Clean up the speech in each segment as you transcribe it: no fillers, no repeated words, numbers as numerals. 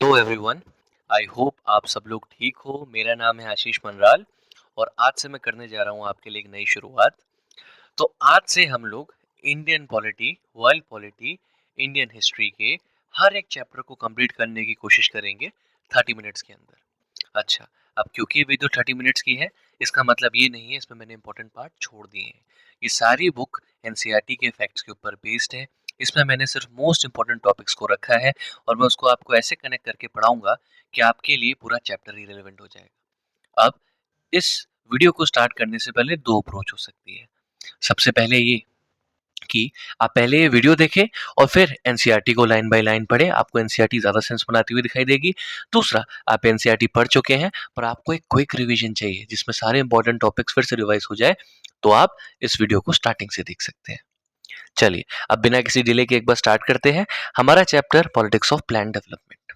Hello everyone. I hope आप सब लोग ठीक हो। मेरा नाम है आशीष मनराल और आज से मैं करने जा रहा हूँ आपके लिए एक नई शुरुआत। तो आज से हम लोग Indian polity, world polity, Indian history के हर एक चैप्टर को कंप्लीट करने की कोशिश करेंगे 30 मिनट्स के अंदर। अच्छा, अब क्योंकि ये वीडियो 30 मिनट्स की है, इसका मतलब ये नहीं है इसमें मैंने इंपॉर्टेंट पार्ट छोड़ दिए हैं। ये सारी बुक एनसीईआरटी के फैक्ट्स के ऊपर बेस्ड है। इसमें मैंने सिर्फ मोस्ट इंपॉर्टेंट टॉपिक्स को रखा है और मैं उसको आपको ऐसे कनेक्ट करके पढ़ाऊंगा कि आपके लिए पूरा चैप्टर ही रिलेवेंट हो जाएगा। अब इस वीडियो को स्टार्ट करने से पहले दो अप्रोच हो सकती है। सबसे पहले ये कि आप पहले ये वीडियो देखें और फिर एनसीईआरटी को लाइन बाय लाइन पढ़ें, आपको एनसीईआरटी ज़्यादा सेंस बनाती हुई दिखाई देगी। दूसरा, आप एनसीईआरटी पढ़ चुके हैं पर आपको एक क्विक रिवीजन चाहिए जिसमें सारे इंपॉर्टेंट टॉपिक्स फिर से रिवाइज हो जाए, तो आप इस वीडियो को स्टार्टिंग से देख सकते हैं। चलिए, अब बिना किसी डिले के एक बार स्टार्ट करते हैं हमारा chapter politics of plan development.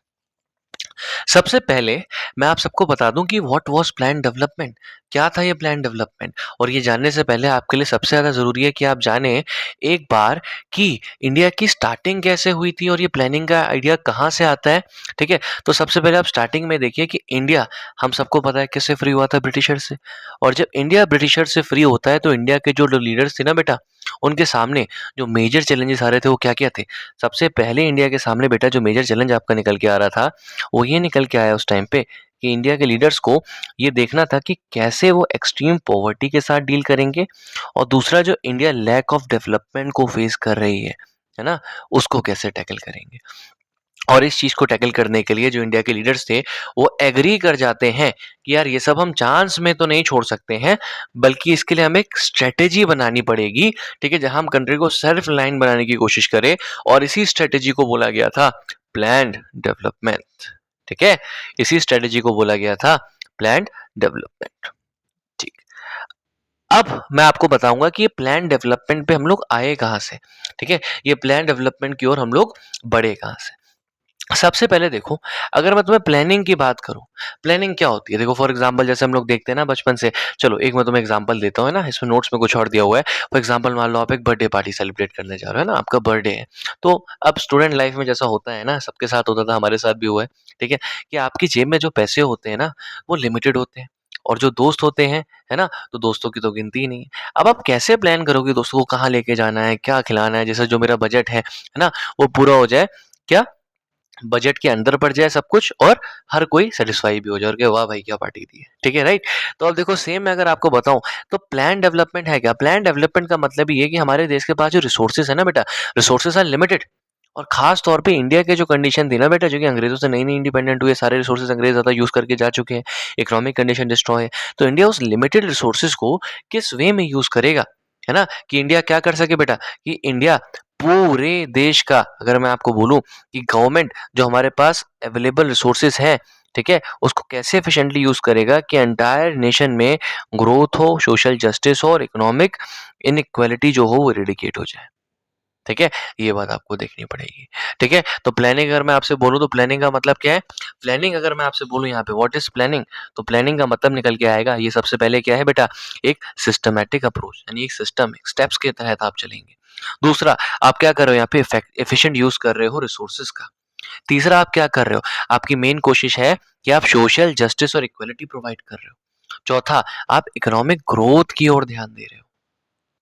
सबसे पहले मैं आप सबको बता दूं कि व्हाट वाज प्लान डेवलपमेंट। क्या था ये प्लान डेवलपमेंट? और ये जानने से पहले आपके लिए सबसे ज़्यादा ज़रूरी है कि आप जानें एक बार कि इंडिया की स्टार्टिंग कैसे हुई थी और ये प्लानिंग का आइडिया कहाँ से आता है। ठीक है, तो सबसे पहले आप स्टार्टिंग में देखिए कि इंडिया, हम सबको पता है किससे फ्री हुआ था, ब्रिटिशर से। और जब इंडिया ब्रिटिशर से फ्री होता है तो इंडिया के जो लीडर्स थे ना बेटा, उनके सामने जो मेजर चैलेंजेस आ रहे थे वो क्या क्या थे। सबसे पहले इंडिया के सामने बेटा जो मेजर चैलेंज आपका निकल के आ रहा था वो ये निकल के आया उस टाइम पे कि इंडिया के लीडर्स को ये देखना था कि कैसे वो एक्सट्रीम पॉवर्टी के साथ डील करेंगे और दूसरा जो इंडिया लैक ऑफ डेवलपमेंट को फेस कर रही है ना, उसको कैसे टैकल करेंगे। और इस चीज को टैकल करने के लिए जो इंडिया के लीडर्स थे वो एग्री कर जाते हैं कि यार ये सब हम चांस में तो नहीं छोड़ सकते हैं, बल्कि इसके लिए हमें एक स्ट्रेटेजी बनानी पड़ेगी। ठीक है, जहां हम कंट्री को सेल्फ लाइन बनाने की कोशिश करें और इसी स्ट्रेटेजी को बोला गया था प्लान्ड डेवलपमेंट। ठीक है, इसी स्ट्रेटेजी को बोला गया था प्लान्ड डेवलपमेंट। ठीक, अब मैं आपको बताऊंगा कि ये प्लान डेवलपमेंट पे हम लोग आए कहाँ से। ठीक है, ये प्लान डेवलपमेंट की ओर हम लोग बढ़े कहाँ से। सबसे पहले देखो, अगर मैं तुम्हें प्लानिंग की बात करूं, प्लानिंग क्या होती है। देखो फॉर एग्जांपल जैसे हम लोग देखते हैं ना बचपन से, चलो एक मैं तुम्हें एग्जांपल देता हूँ, है ना, इसमें नोट्स में कुछ और दिया हुआ है। फॉर एग्जांपल मान लो आप एक बर्थडे पार्टी सेलिब्रेट करने जा रहे हो, है ना, आपका बर्थडे है। तो अब स्टूडेंट लाइफ में जैसा होता है ना, सबके साथ होता था, हमारे साथ भी हुआ है। ठीक है, कि आपकी जेब में जो पैसे होते हैं ना वो लिमिटेड होते हैं और जो दोस्त होते हैं, है ना, तो दोस्तों की तो गिनती ही नहीं है। अब आप कैसे प्लान करोगे दोस्तों को कहाँ लेके जाना है, क्या खिलाना है, जैसे जो मेरा बजट है ना, वो पूरा हो जाए, क्या बजट के अंदर पड़ जाए सब कुछ और हर कोई सेटिस्फाई भी हो जाए और वाह भाई क्या पार्टी दी है। ठीक है, राइट। तो अब देखो सेम मैं अगर आपको बताऊं तो प्लान डेवलपमेंट है क्या। प्लान डेवलपमेंट का मतलब ये है कि हमारे देश के पास जो रिसोर्सेज है ना बेटा, रिसोर्सेज आर लिमिटेड। और खास तौर पे इंडिया के जो कंडीशन थी ना बेटा, जो कि अंग्रेजों से नई नई इंडिपेंडेंट हुए, सारे रिसोर्सेज अंग्रेज ज्यादा यूज करके जा चुके हैं, इकोनॉमिक कंडीशन डिस्ट्रॉय है। तो इंडिया उस लिमिटेड रिसोर्सेज को किस वे में यूज करेगा, है ना, कि इंडिया क्या कर सके बेटा, कि इंडिया पूरे देश का, अगर मैं आपको बोलूं कि गवर्नमेंट जो हमारे पास अवेलेबल रिसोर्सेज हैं, ठीक है, उसको कैसे एफिशिएंटली यूज करेगा कि एंटायर नेशन में ग्रोथ हो, सोशल जस्टिस हो और इकोनॉमिक इनइक्वालिटी जो हो वो इरेडिकेट हो जाए। ठीक है, ये बात आपको देखनी पड़ेगी। ठीक है, तो प्लानिंग अगर मैं आपसे बोलूं तो प्लानिंग का मतलब क्या है। प्लानिंग अगर मैं आपसे बोलूं यहाँ पे व्हाट इज प्लानिंग, तो प्लानिंग का मतलब निकल के आएगा, ये सबसे पहले क्या है बेटा, एक सिस्टमैटिक अप्रोच, यानी एक सिस्टम, एक स्टेप्स के तहत आप चलेंगे। दूसरा, आप क्या कर रहे हो यहाँ पे, एफिशिएंट यूज कर रहे हो रिसोर्सेज का। तीसरा, आप क्या कर रहे हो, आपकी मेन कोशिश है कि आप सोशल जस्टिस और इक्वलिटी प्रोवाइड कर रहे हो। चौथा, आप इकोनॉमिक ग्रोथ की ओर ध्यान दे रहे हो।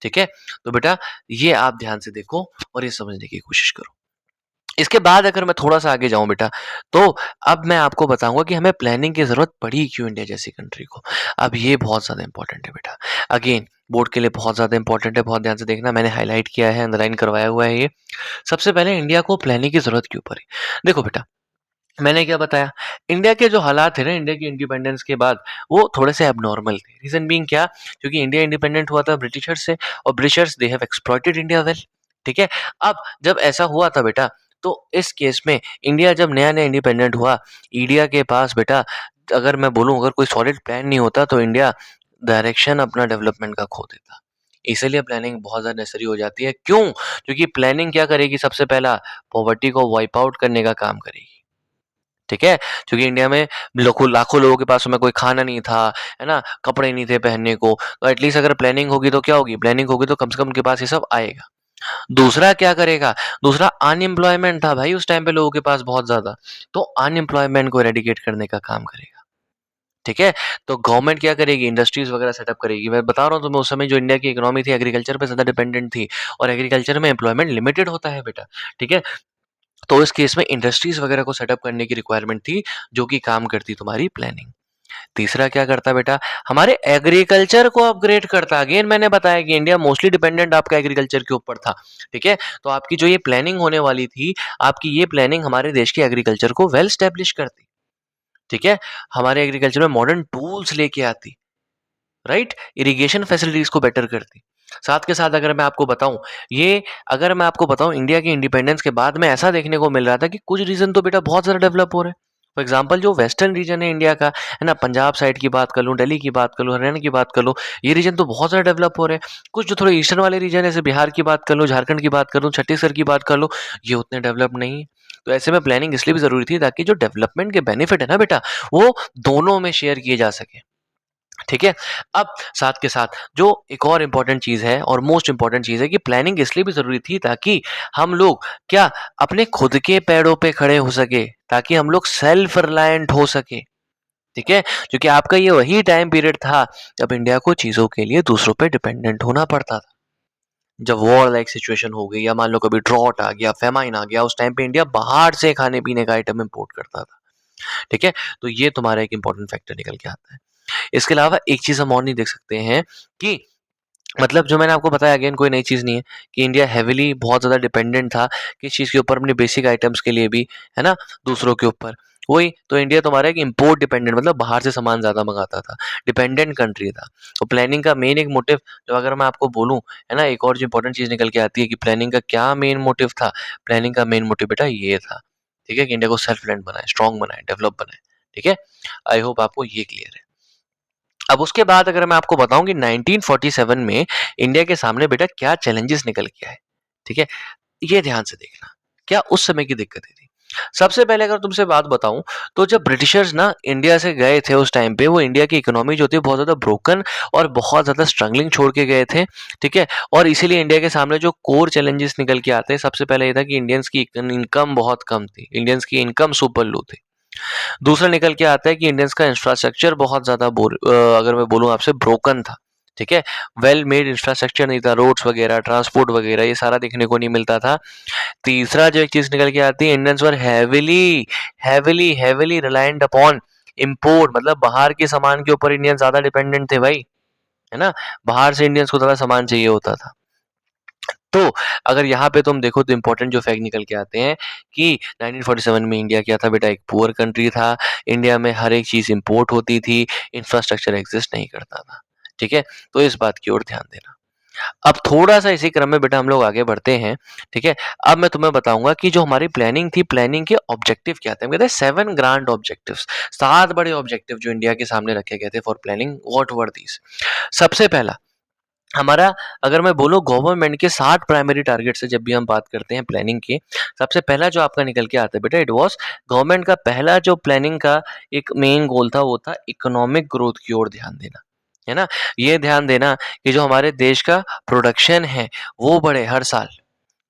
ठीक है, तो बेटा ये आप ध्यान से देखो और ये समझने की कोशिश करो। इसके बाद अगर मैं थोड़ा सा आगे जाऊं बेटा, तो अब मैं आपको बताऊंगा कि हमें प्लानिंग की जरूरत पड़ी क्यों इंडिया जैसी कंट्री को। अब ये बहुत ज्यादा इंपॉर्टेंट है बेटा, अगेन बोर्ड के लिए बहुत ज्यादा इंपॉर्टेंट है, बहुत ध्यान से देखना, मैंने हाईलाइट किया है, अंडरलाइन करवाया हुआ है ये। सबसे पहले इंडिया को प्लानिंग की जरूरत क्यों पड़ी। देखो बेटा, मैंने क्या बताया, इंडिया के जो हालात थे ना इंडिया की इंडिपेंडेंस के बाद, वो थोड़े से एबनॉर्मल थे। रीजन बीइंग क्या, क्योंकि इंडिया इंडिपेंडेंट हुआ था ब्रिटिशर्स से और Britishers they have exploited India well. ठीक है, अब जब ऐसा हुआ था बेटा, तो इस केस में इंडिया जब नया नया इंडिपेंडेंट हुआ, इंडिया के पास बेटा, अगर मैं बोलूं अगर कोई सॉलिड प्लान नहीं होता तो इंडिया डायरेक्शन अपना डेवलपमेंट का खो देता। इसीलिए प्लानिंग बहुत ज़्यादा नेसेसरी हो जाती है। क्यों? क्योंकि प्लानिंग क्या करेगी, सबसे पहला पॉवर्टी को वाइप आउट करने का काम करेगी। ठीक है, क्योंकि इंडिया में लाखों लाखों लोगों के पास में कोई खाना नहीं था, है ना, कपड़े नहीं थे पहनने को, तो एटलीस्ट अगर प्लानिंग होगी तो क्या होगी, प्लानिंग होगी तो कम से कम उनके पास ये सब आएगा। दूसरा क्या करेगा, दूसरा अनएम्प्लॉयमेंट था भाई उस टाइम पे लोगों के पास बहुत ज़्यादा, तो अनएम्प्लॉयमेंट को एरेडिकेट करने का काम करेगा। ठीक है? तो गवर्नमेंट क्या करेगी, इंडस्ट्रीज़ वगैरह सेटअप करेगी। मैं बता रहा हूँ तुम्हें, उस समय जो इंडिया की इकोनॉमी थी एग्रीकल्चर पे ज़्यादा डिपेंडेंट थी, और एग्रीकल्चर में एम्प्लॉयमेंट लिमिटेड होता है बेटा। ठीक है? तो इस केस में इंडस्ट्रीज़ वगैरह को सेटअप करने की रिक्वायरमेंट थी, जो कि काम करती तुम्हारी प्लानिंग। तीसरा क्या करता बेटा, हमारे एग्रीकल्चर को अपग्रेड करता। अगेन मैंने बताया कि इंडिया मोस्टली डिपेंडेंट आपका एग्रीकल्चर के ऊपर था। ठीक है? तो आपकी जो ये प्लानिंग होने वाली थी, आपकी ये प्लानिंग हमारे देश के एग्रीकल्चर को वेल एस्टेब्लिश करती। ठीक है? हमारे एग्रीकल्चर में मॉडर्न टूल्स लेके आती, राइट? इरिगेशन फैसिलिटीज को बेटर करती। साथ के साथ अगर मैं आपको बताऊं, ये अगर मैं आपको बताऊं, इंडिया के इंडिपेंडेंस के बाद में ऐसा देखने को मिल रहा था कि कुछ रीजन तो बेटा बहुत ज़्यादा डेवलप हो रहे हैं। फॉर एग्जाम्पल जो वेस्टर्न रीजन है इंडिया का, है ना, पंजाब साइड की बात कर लूँ, दिल्ली की बात कर लूँ, हरियाणा की बात कर लूँ, ये रीजन तो बहुत ज़्यादा डेवलप हो रहे हैं। कुछ जो थोड़े ईस्टर्न वाले रीजन है, जैसे बिहार की बात कर लूँ, झारखंड की बात कर लूँ, छत्तीसगढ़ की बात कर लूँ, ये उतने डेवलप नहीं है। तो ऐसे में प्लानिंग इसलिए भी ज़रूरी थी ताकि जो डेवलपमेंट के बेनिफिट है ना बेटा, वो दोनों में शेयर किए जा सके। ठीक है? अब साथ के साथ जो एक और इम्पोर्टेंट चीज़ है, और मोस्ट इम्पोर्टेंट चीज़ है, कि प्लानिंग इसलिए भी ज़रूरी थी ताकि हम लोग क्या, अपने खुद के पैरों पे खड़े हो सके, ताकि हम लोग सेल्फ रिलायंट हो सके। ठीक है? क्योंकि आपका ये वही टाइम पीरियड था जब इंडिया को चीज़ों के लिए दूसरों पे डिपेंडेंट होना पड़ता था। जब वॉर लाइक सिचुएशन हो गई, या मान लो कभी ड्रॉट आ गया, फेमाइन आ गया, उस टाइम पे इंडिया बाहर से खाने पीने का आइटम इम्पोर्ट करता था। ठीक है? तो ये तुम्हारा एक इम्पोर्टेंट फैक्टर निकल के आता है। इसके अलावा एक चीज़ हम और नहीं देख सकते हैं कि, मतलब जो मैंने आपको बताया, अगेन कोई नई चीज़ नहीं है, कि इंडिया हेविली बहुत ज़्यादा डिपेंडेंट था किस चीज़ के ऊपर, अपने बेसिक आइटम्स के लिए भी, है ना, दूसरों के ऊपर। वही तो इंडिया तुम्हारा एक इम्पोर्ट डिपेंडेंट, मतलब बाहर से सामान ज़्यादा मंगाता था, डिपेंडेंट कंट्री था। तो प्लानिंग का मेन एक मोटिव, जो अगर मैं आपको बोलूँ, है ना, एक और जो इम्पोर्टेंट चीज़ निकल के आती है कि प्लानिंग का क्या मेन मोटिव था। प्लानिंग का मेन मोटिव बेटा ये था, ठीक है, कि इंडिया को सेल्फ रिलायंट बनाए, स्ट्रॉन्ग बनाए, डेवलप बनाए। ठीक है? आई होप आपको ये क्लियर है। अब उसके बाद अगर मैं आपको बताऊं कि 1947 में इंडिया के सामने बेटा क्या चैलेंजेस निकल के आए। ठीक है? ये ध्यान से देखना, क्या उस समय की दिक्कतें थी। सबसे पहले अगर तुमसे बात बताऊं, तो जब ब्रिटिशर्स ना इंडिया से गए थे उस टाइम पे, वो इंडिया की इकोनॉमी जो थी बहुत ज्यादा ब्रोकन और बहुत ज्यादा स्ट्रगलिंग छोड़ के गए थे। ठीक है? और इसीलिए इंडिया के सामने जो कोर चैलेंजेस निकल के आते हैं, सबसे पहले ये था कि इंडियंस की इनकम बहुत कम थी, इंडियंस की इनकम सुपर लो थी। दूसरा निकल के आता है कि इंडियंस का इंफ्रास्ट्रक्चर बहुत ज़्यादा अगर मैं बोलूँ आपसे, ब्रोकन था। ठीक है? वेल मेड इंफ्रास्ट्रक्चर नहीं था, रोड्स वगैरह, ट्रांसपोर्ट वगैरह, ये सारा देखने को नहीं मिलता था। तीसरा जो एक चीज़ निकल के आती है, Indians were heavily reliant upon import, मतलब बाहर के सामान के ऊपर इंडियंस ज़्यादा डिपेंडेंट थे भाई, है ना? बाहर से इंडियंस को ज़्यादा सामान चाहिए होता था। तो अगर यहाँ पे तुम देखो, तो इम्पोर्टेंट जो फैक्ट निकल के आते हैं कि 1947 में इंडिया क्या था बेटा, एक पुअर कंट्री था। इंडिया में हर एक चीज़ इम्पोर्ट होती थी, इंफ्रास्ट्रक्चर एग्जिस्ट नहीं करता था। ठीक है? तो इस बात की ओर ध्यान देना। अब थोड़ा-सा इसी क्रम में बेटा हम लोग आगे बढ़ते हैं। ठीक है? अब मैं तुम्हें बताऊँगा कि जो हमारी प्लानिंग थी, प्लानिंग के ऑब्जेक्टिव क्या थे। हम कहते हैं 7 ग्रैंड ऑब्जेक्टिव्स, 7 बड़े ऑब्जेक्टिव जो इंडिया के सामने रखे गए थे for planning, what were these? सबसे पहला हमारा, अगर मैं बोलूँ, गवर्नमेंट के 7 प्राइमरी टारगेट से जब भी हम बात करते हैं प्लानिंग के, सबसे पहला जो आपका निकल के आता है बेटा, इट वाज़, गवर्नमेंट का पहला जो प्लानिंग का एक मेन गोल था, वो था इकोनॉमिक ग्रोथ की ओर ध्यान देना। है ना? ये ध्यान देना कि जो हमारे देश का प्रोडक्शन है, वो बढ़े हर साल।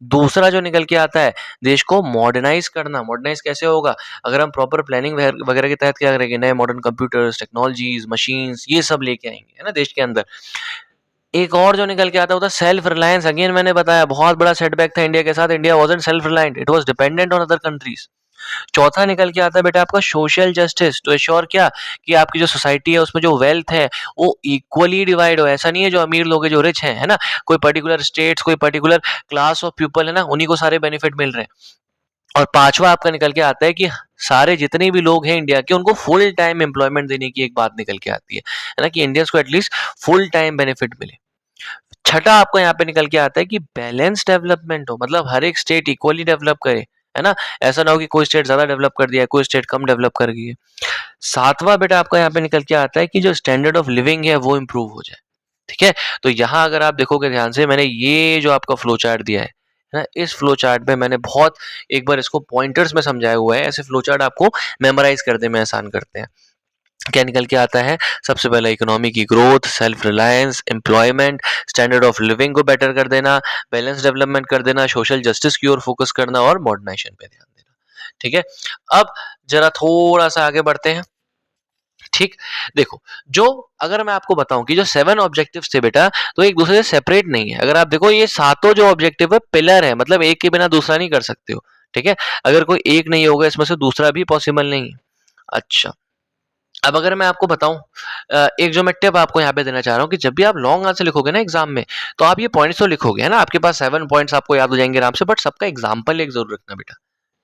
दूसरा जो निकल के आता है, देश को मॉडर्नाइज़ करना। मॉडर्नाइज़ कैसे होगा? अगर हम प्रॉपर प्लानिंग वगैरह के तहत क्या करेंगे, नए मॉडर्न कंप्यूटर्स, टेक्नोलॉजीज़, मशीन्स, ये सब लेके आएँगे, है ना, देश के अंदर। एक और जो निकल के आता है, वो था सेल्फ रिलायंस। अगेन मैंने बताया, बहुत बड़ा सेटबैक था इंडिया के साथ, India wasn't self reliant, it was dependent on other countries. चौथा निकल के आता है बेटा आपका सोशल जस्टिस, टू एश्योर क्या, कि आपकी जो सोसाइटी है उसमें जो वेल्थ है वो इक्वली डिवाइड हो। ऐसा नहीं है जो अमीर लोग हैं, जो रिच हैं, है ना, कोई पर्टिकुलर स्टेट्स, कोई पर्टिकुलर क्लास ऑफ पीपल है ना, उन्हीं को सारे बेनिफिट मिल रहे हैं। और पांचवा आपका निकल के आता है कि सारे जितने भी लोग हैं इंडिया के, उनको फुल टाइम एम्प्लॉयमेंट देने की एक बात निकल के आती है ना, कि इंडियंस को एटलीस्ट फुल टाइम बेनिफिट मिले। छठा आपको यहाँ पे निकल के आता है कि बैलेंस डेवलपमेंट हो, मतलब हर एक स्टेट इक्वली डेवलप करे, है ना, ऐसा ना हो कि कोई स्टेट ज्यादा डेवलप कर दिया है, कोई स्टेट कम डेवलप कर गई है। सातवां बेटा आपका यहाँ पे निकल के आता है कि जो स्टैंडर्ड ऑफ लिविंग है वो इम्प्रूव हो जाए। ठीक है? तो यहाँ अगर आप देखोगे ध्यान से, मैंने ये जो आपका फ्लो चार्ट दिया है ना, इस फ्लो चार्ट में मैंने बहुत एक बार इसको पॉइंटर्स में समझाया हुआ है। ऐसे फ्लो चार्ट आपको मेमोराइज करने में आसान करते हैं। क्या निकल के आता है? सबसे पहले इकोनॉमी की growth, self reliance, employment, standard of living को बेटर कर देना, बैलेंस डेवलपमेंट कर देना, सोशल जस्टिस की ओर फोकस करना और मॉडर्नाइजेशन पे ध्यान देना। ठीक है, अब जरा थोड़ा सा आगे बढ़ते हैं। ठीक, देखो, जो अगर मैं आपको बताऊं कि जो 7 ऑब्जेक्टिव्स थे बेटा, तो एक दूसरे से सेपरेट नहीं है। अगर आप देखो, ये सातों जो ऑब्जेक्टिव है पिलर है, मतलब एक के बिना दूसरा नहीं कर सकते हो। ठीक है, अगर कोई एक नहीं होगा इसमें से दूसरा भी पॉसिबल नहीं है। अच्छा, अब अगर मैं आपको बताऊं, एक जो मैं टिप आपको यहाँ पे देना चाह रहा हूँ कि जब भी आप लॉन्ग आंसर लिखोगे ना एग्जाम में, तो आप ये पॉइंट्स तो लिखोगे, है ना, आपके पास 7 पॉइंट्स आपको याद हो जाएंगे आराम से, बट सबका एग्जाम्पल एक जरूर रखना बेटा।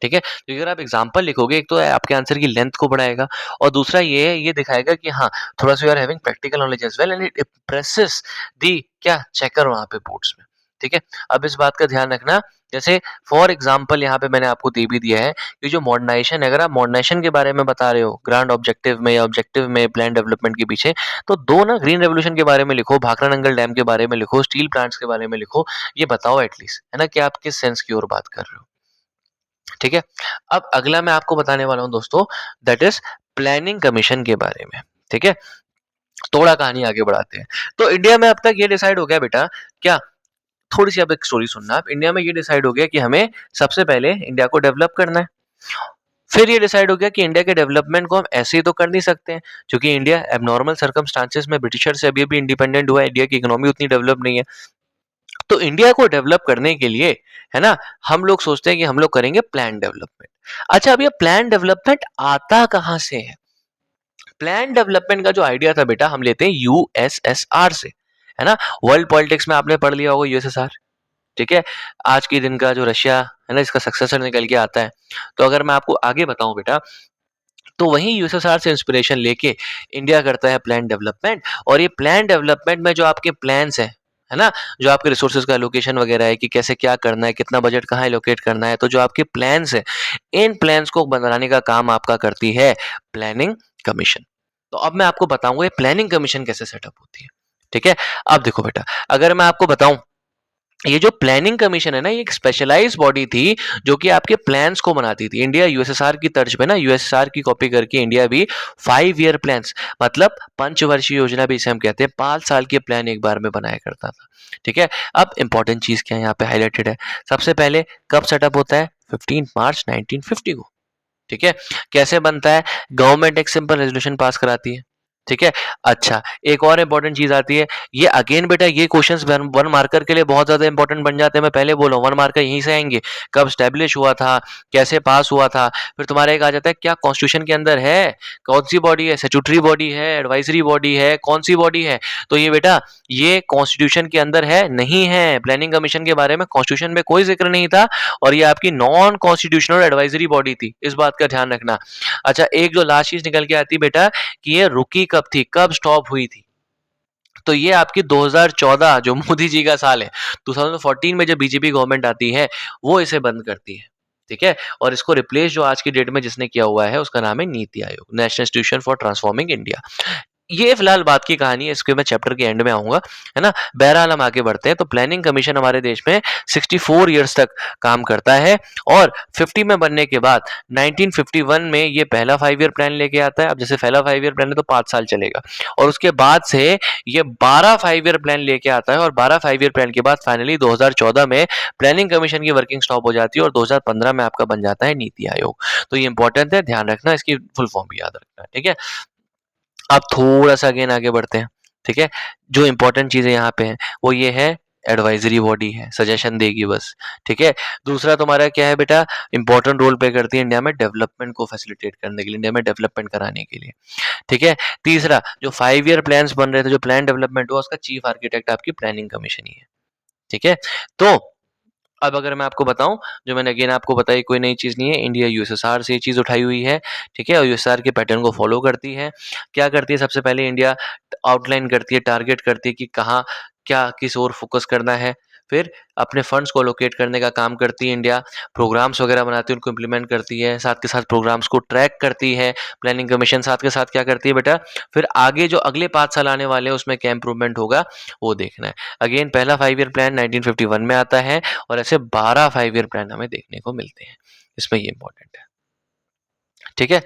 ठीक है, क्योंकि अगर आप एग्जाम्पल लिखोगे, एक तो आपके आंसर की लेंथ को बढ़ाएगा, और दूसरा ये है, ये दिखाएगा कि हाँ, थोड़ा सा you are having practical knowledge as well, and it impresses the क्या चेकर वहां पे बोर्ड्स में। ठीक है, अब इस बात का ध्यान रखना, जैसे फॉर एग्जाम्पल यहाँ पे मैंने आपको दे भी दिया है कि जो मॉडर्नाइजेशन है, अगर आप मॉडर्नाइजेशन के बारे में बता रहे हो ग्रांड ऑब्जेक्टिव में या ऑब्जेक्टिव में प्लान डेवलपमेंट के पीछे, तो दो ना ग्रीन रेवोल्यूशन के बारे में लिखो, भाखड़ा नंगल डैम के बारे में लिखो, स्टील प्लांट्स के बारे में लिखो, ये बताओ एटलीस्ट, है ना, कि आप किस सेंस की ओर बात कर रहे हो। ठीक है, अब अगला मैं आपको बताने वाला हूं दोस्तों, दैट इज प्लानिंग कमीशन के बारे में। ठीक है, थोड़ा कहानी आगे बढ़ाते हैं। तो इंडिया में अब तक ये डिसाइड हो गया बेटा, क्या, थोड़ी सी अब एक स्टोरी सुनना आप, इंडिया में ये डिसाइड हो गया कि हमें सबसे पहले इंडिया को डेवलप करना है। फिर ये डिसाइड हो गया कि इंडिया के डेवलपमेंट को हम ऐसे ही तो कर नहीं सकते हैं, क्योंकि इंडिया एबनॉर्मल सर्कमस्टांसेस में ब्रिटिशर से अभी अभी इंडिपेंडेंट हुआ है, इंडिया की इकोनॉमी उतनी डेवलप नहीं है। तो इंडिया को डेवलप करने के लिए, है ना, हम लोग सोचते हैं कि हम लोग करेंगे प्लान डेवलपमेंट। अच्छा, अब ये प्लान डेवलपमेंट आता कहां से है? प्लान डेवलपमेंट का जो आइडिया था बेटा, हम लेते हैं यूएसएसआर से, है ना। वर्ल्ड पॉलिटिक्स में आपने पढ़ लिया होगा यूएसएसआर। ठीक है, आज के दिन का जो रशिया है ना, इसका सक्सेसर निकल के आता है। तो अगर मैं आपको आगे बताऊं बेटा, तो वहीं यूएसएसआर से इंस्पिरेशन लेके इंडिया करता है प्लान डेवलपमेंट। और ये प्लान डेवलपमेंट में जो आपके प्लान्स हैं, है ना, जो आपके रिसोर्सेज का एलोकेशन वगैरह है कि कैसे क्या करना है, कितना बजट कहाँ एलोकेट करना है, तो जो आपके प्लान्स हैं, इन प्लान्स को बनाने का काम आपका करती है प्लानिंग कमीशन। तो अब मैं आपको बताऊंगा ये प्लानिंग कमीशन कैसे सेटअप होती है। ठीक है, अब देखो बेटा, अगर मैं आपको बताऊं, ये जो प्लानिंग कमीशन है ना, ये एक स्पेशलाइज्ड बॉडी थी जो कि आपके प्लान्स को बनाती थी। इंडिया यूएसएसआर की तर्ज पे ना, यूएसएसआर की कॉपी करके इंडिया भी 5 ईयर प्लान्स, मतलब पंचवर्षीय योजना भी इसे हम कहते हैं, 5 साल के प्लान एक बार में बनाया करता था। ठीक है, अब इंपॉर्टेंट चीज क्या है यहाँ पे हाईलाइटेड है, सबसे पहले कब सेटअप होता है? 15 मार्च 1950 को। ठीक है, कैसे बनता है? गवर्नमेंट एक सिंपल रेजोल्यूशन पास कराती है। ठीक है, अच्छा, एक और इंपॉर्टेंट चीज आती है, ये अगेन बेटा, ये क्वेश्चंस वन मार्कर के लिए बहुत ज्यादा इंपॉर्टेंट बन जाते हैं। मैं पहले बोला, वन मार्कर यहीं से आएंगे, कब स्टैब्लिश हुआ था, कैसे पास हुआ था। फिर तुम्हारा एक आ जाता है, क्या कॉन्स्टिट्यूशन के अंदर है, कौन सी बॉडी है, स्टैट्यूटरी बॉडी है, एडवाइजरी बॉडी है, कौन सी बॉडी है? तो ये बेटा, ये कॉन्स्टिट्यूशन के अंदर है नहीं है। प्लानिंग कमीशन के बारे में कॉन्स्टिट्यूशन में कोई जिक्र नहीं था, और ये आपकी नॉन कॉन्स्टिट्यूशनल एडवाइजरी बॉडी थी, इस बात का ध्यान रखना। अच्छा, एक जो लास्ट चीज निकल के आती बेटा, कि ये रुकी कब थी, कब स्टॉप हुई थी? तो ये आपकी 2014, जो मोदी जी का साल है, 2014 में जब बीजेपी गवर्नमेंट आती है, वो इसे बंद करती है। ठीक है, और इसको रिप्लेस जो आज की डेट में जिसने किया हुआ है, उसका नाम है NITI Aayog, national institution for transforming India. ये फिलहाल बात की कहानी है, इसके मैं चैप्टर के एंड में आऊंगा, है ना। बहरहाल हम आगे बढ़ते हैं। तो प्लानिंग कमीशन हमारे देश में 64 ईयर्स तक काम करता है, और 50 में बनने के बाद 1951 में ये पहला 5 ईयर प्लान लेके आता है। अब जैसे पहला 5 ईयर प्लान है तो 5 साल चलेगा, और उसके बाद से ये 12 5 ईयर प्लान लेके आता है, और 12 5 ईयर प्लान के बाद फाइनली 2014 में प्लानिंग कमीशन की वर्किंग स्टॉप हो जाती है, और 2015 में आपका बन जाता है नीति आयोग। तो ये इंपॉर्टेंट है, ध्यान रखना, इसकी फुल फॉर्म भी याद रखना। ठीक है, अब थोड़ा सा अगेन आगे बढ़ते हैं। ठीक है, जो इंपॉर्टेंट चीजें यहाँ पे हैं, वो ये है, एडवाइजरी बॉडी है, सजेशन देगी बस। ठीक है, दूसरा तुम्हारा क्या है बेटा, इंपॉर्टेंट रोल प्ले करती है इंडिया में डेवलपमेंट को फैसिलिटेट करने के लिए, इंडिया में डेवलपमेंट कराने के लिए। ठीक है, तीसरा, जो 5 ईयर प्लान्स बन रहे थे, जो प्लान डेवलपमेंट हुआ, उसका चीफ आर्किटेक्ट आपकी प्लानिंग कमीशन ही है। ठीक है, तो अब अगर मैं आपको बताऊं, जो मैंने अगेन आपको बताई, कोई नई चीज नहीं है, इंडिया यूएसएसआर से ये चीज उठाई हुई है। ठीक है, और यूएसएसआर के पैटर्न को फॉलो करती है। क्या करती है? सबसे पहले इंडिया आउटलाइन करती है, टारगेट करती है कि कहाँ क्या किस ओर फोकस करना है। फिर अपने फंड्स को लोकेट करने का काम करती है इंडिया, प्रोग्राम्स वगैरह बनाती है, उनको इम्प्लीमेंट करती है, साथ के साथ प्रोग्राम्स को ट्रैक करती है प्लानिंग कमीशन। साथ के साथ क्या करती है बेटा, फिर आगे जो अगले 5 साल आने वाले हैं उसमें क्या इंप्रूवमेंट होगा, वो देखना है। अगेन पहला 5 ईयर प्लान 1951 में आता है, और ऐसे 12 5 ईयर प्लान हमें देखने को मिलते हैं, इसमें ये इंपॉर्टेंट है। ठीक है,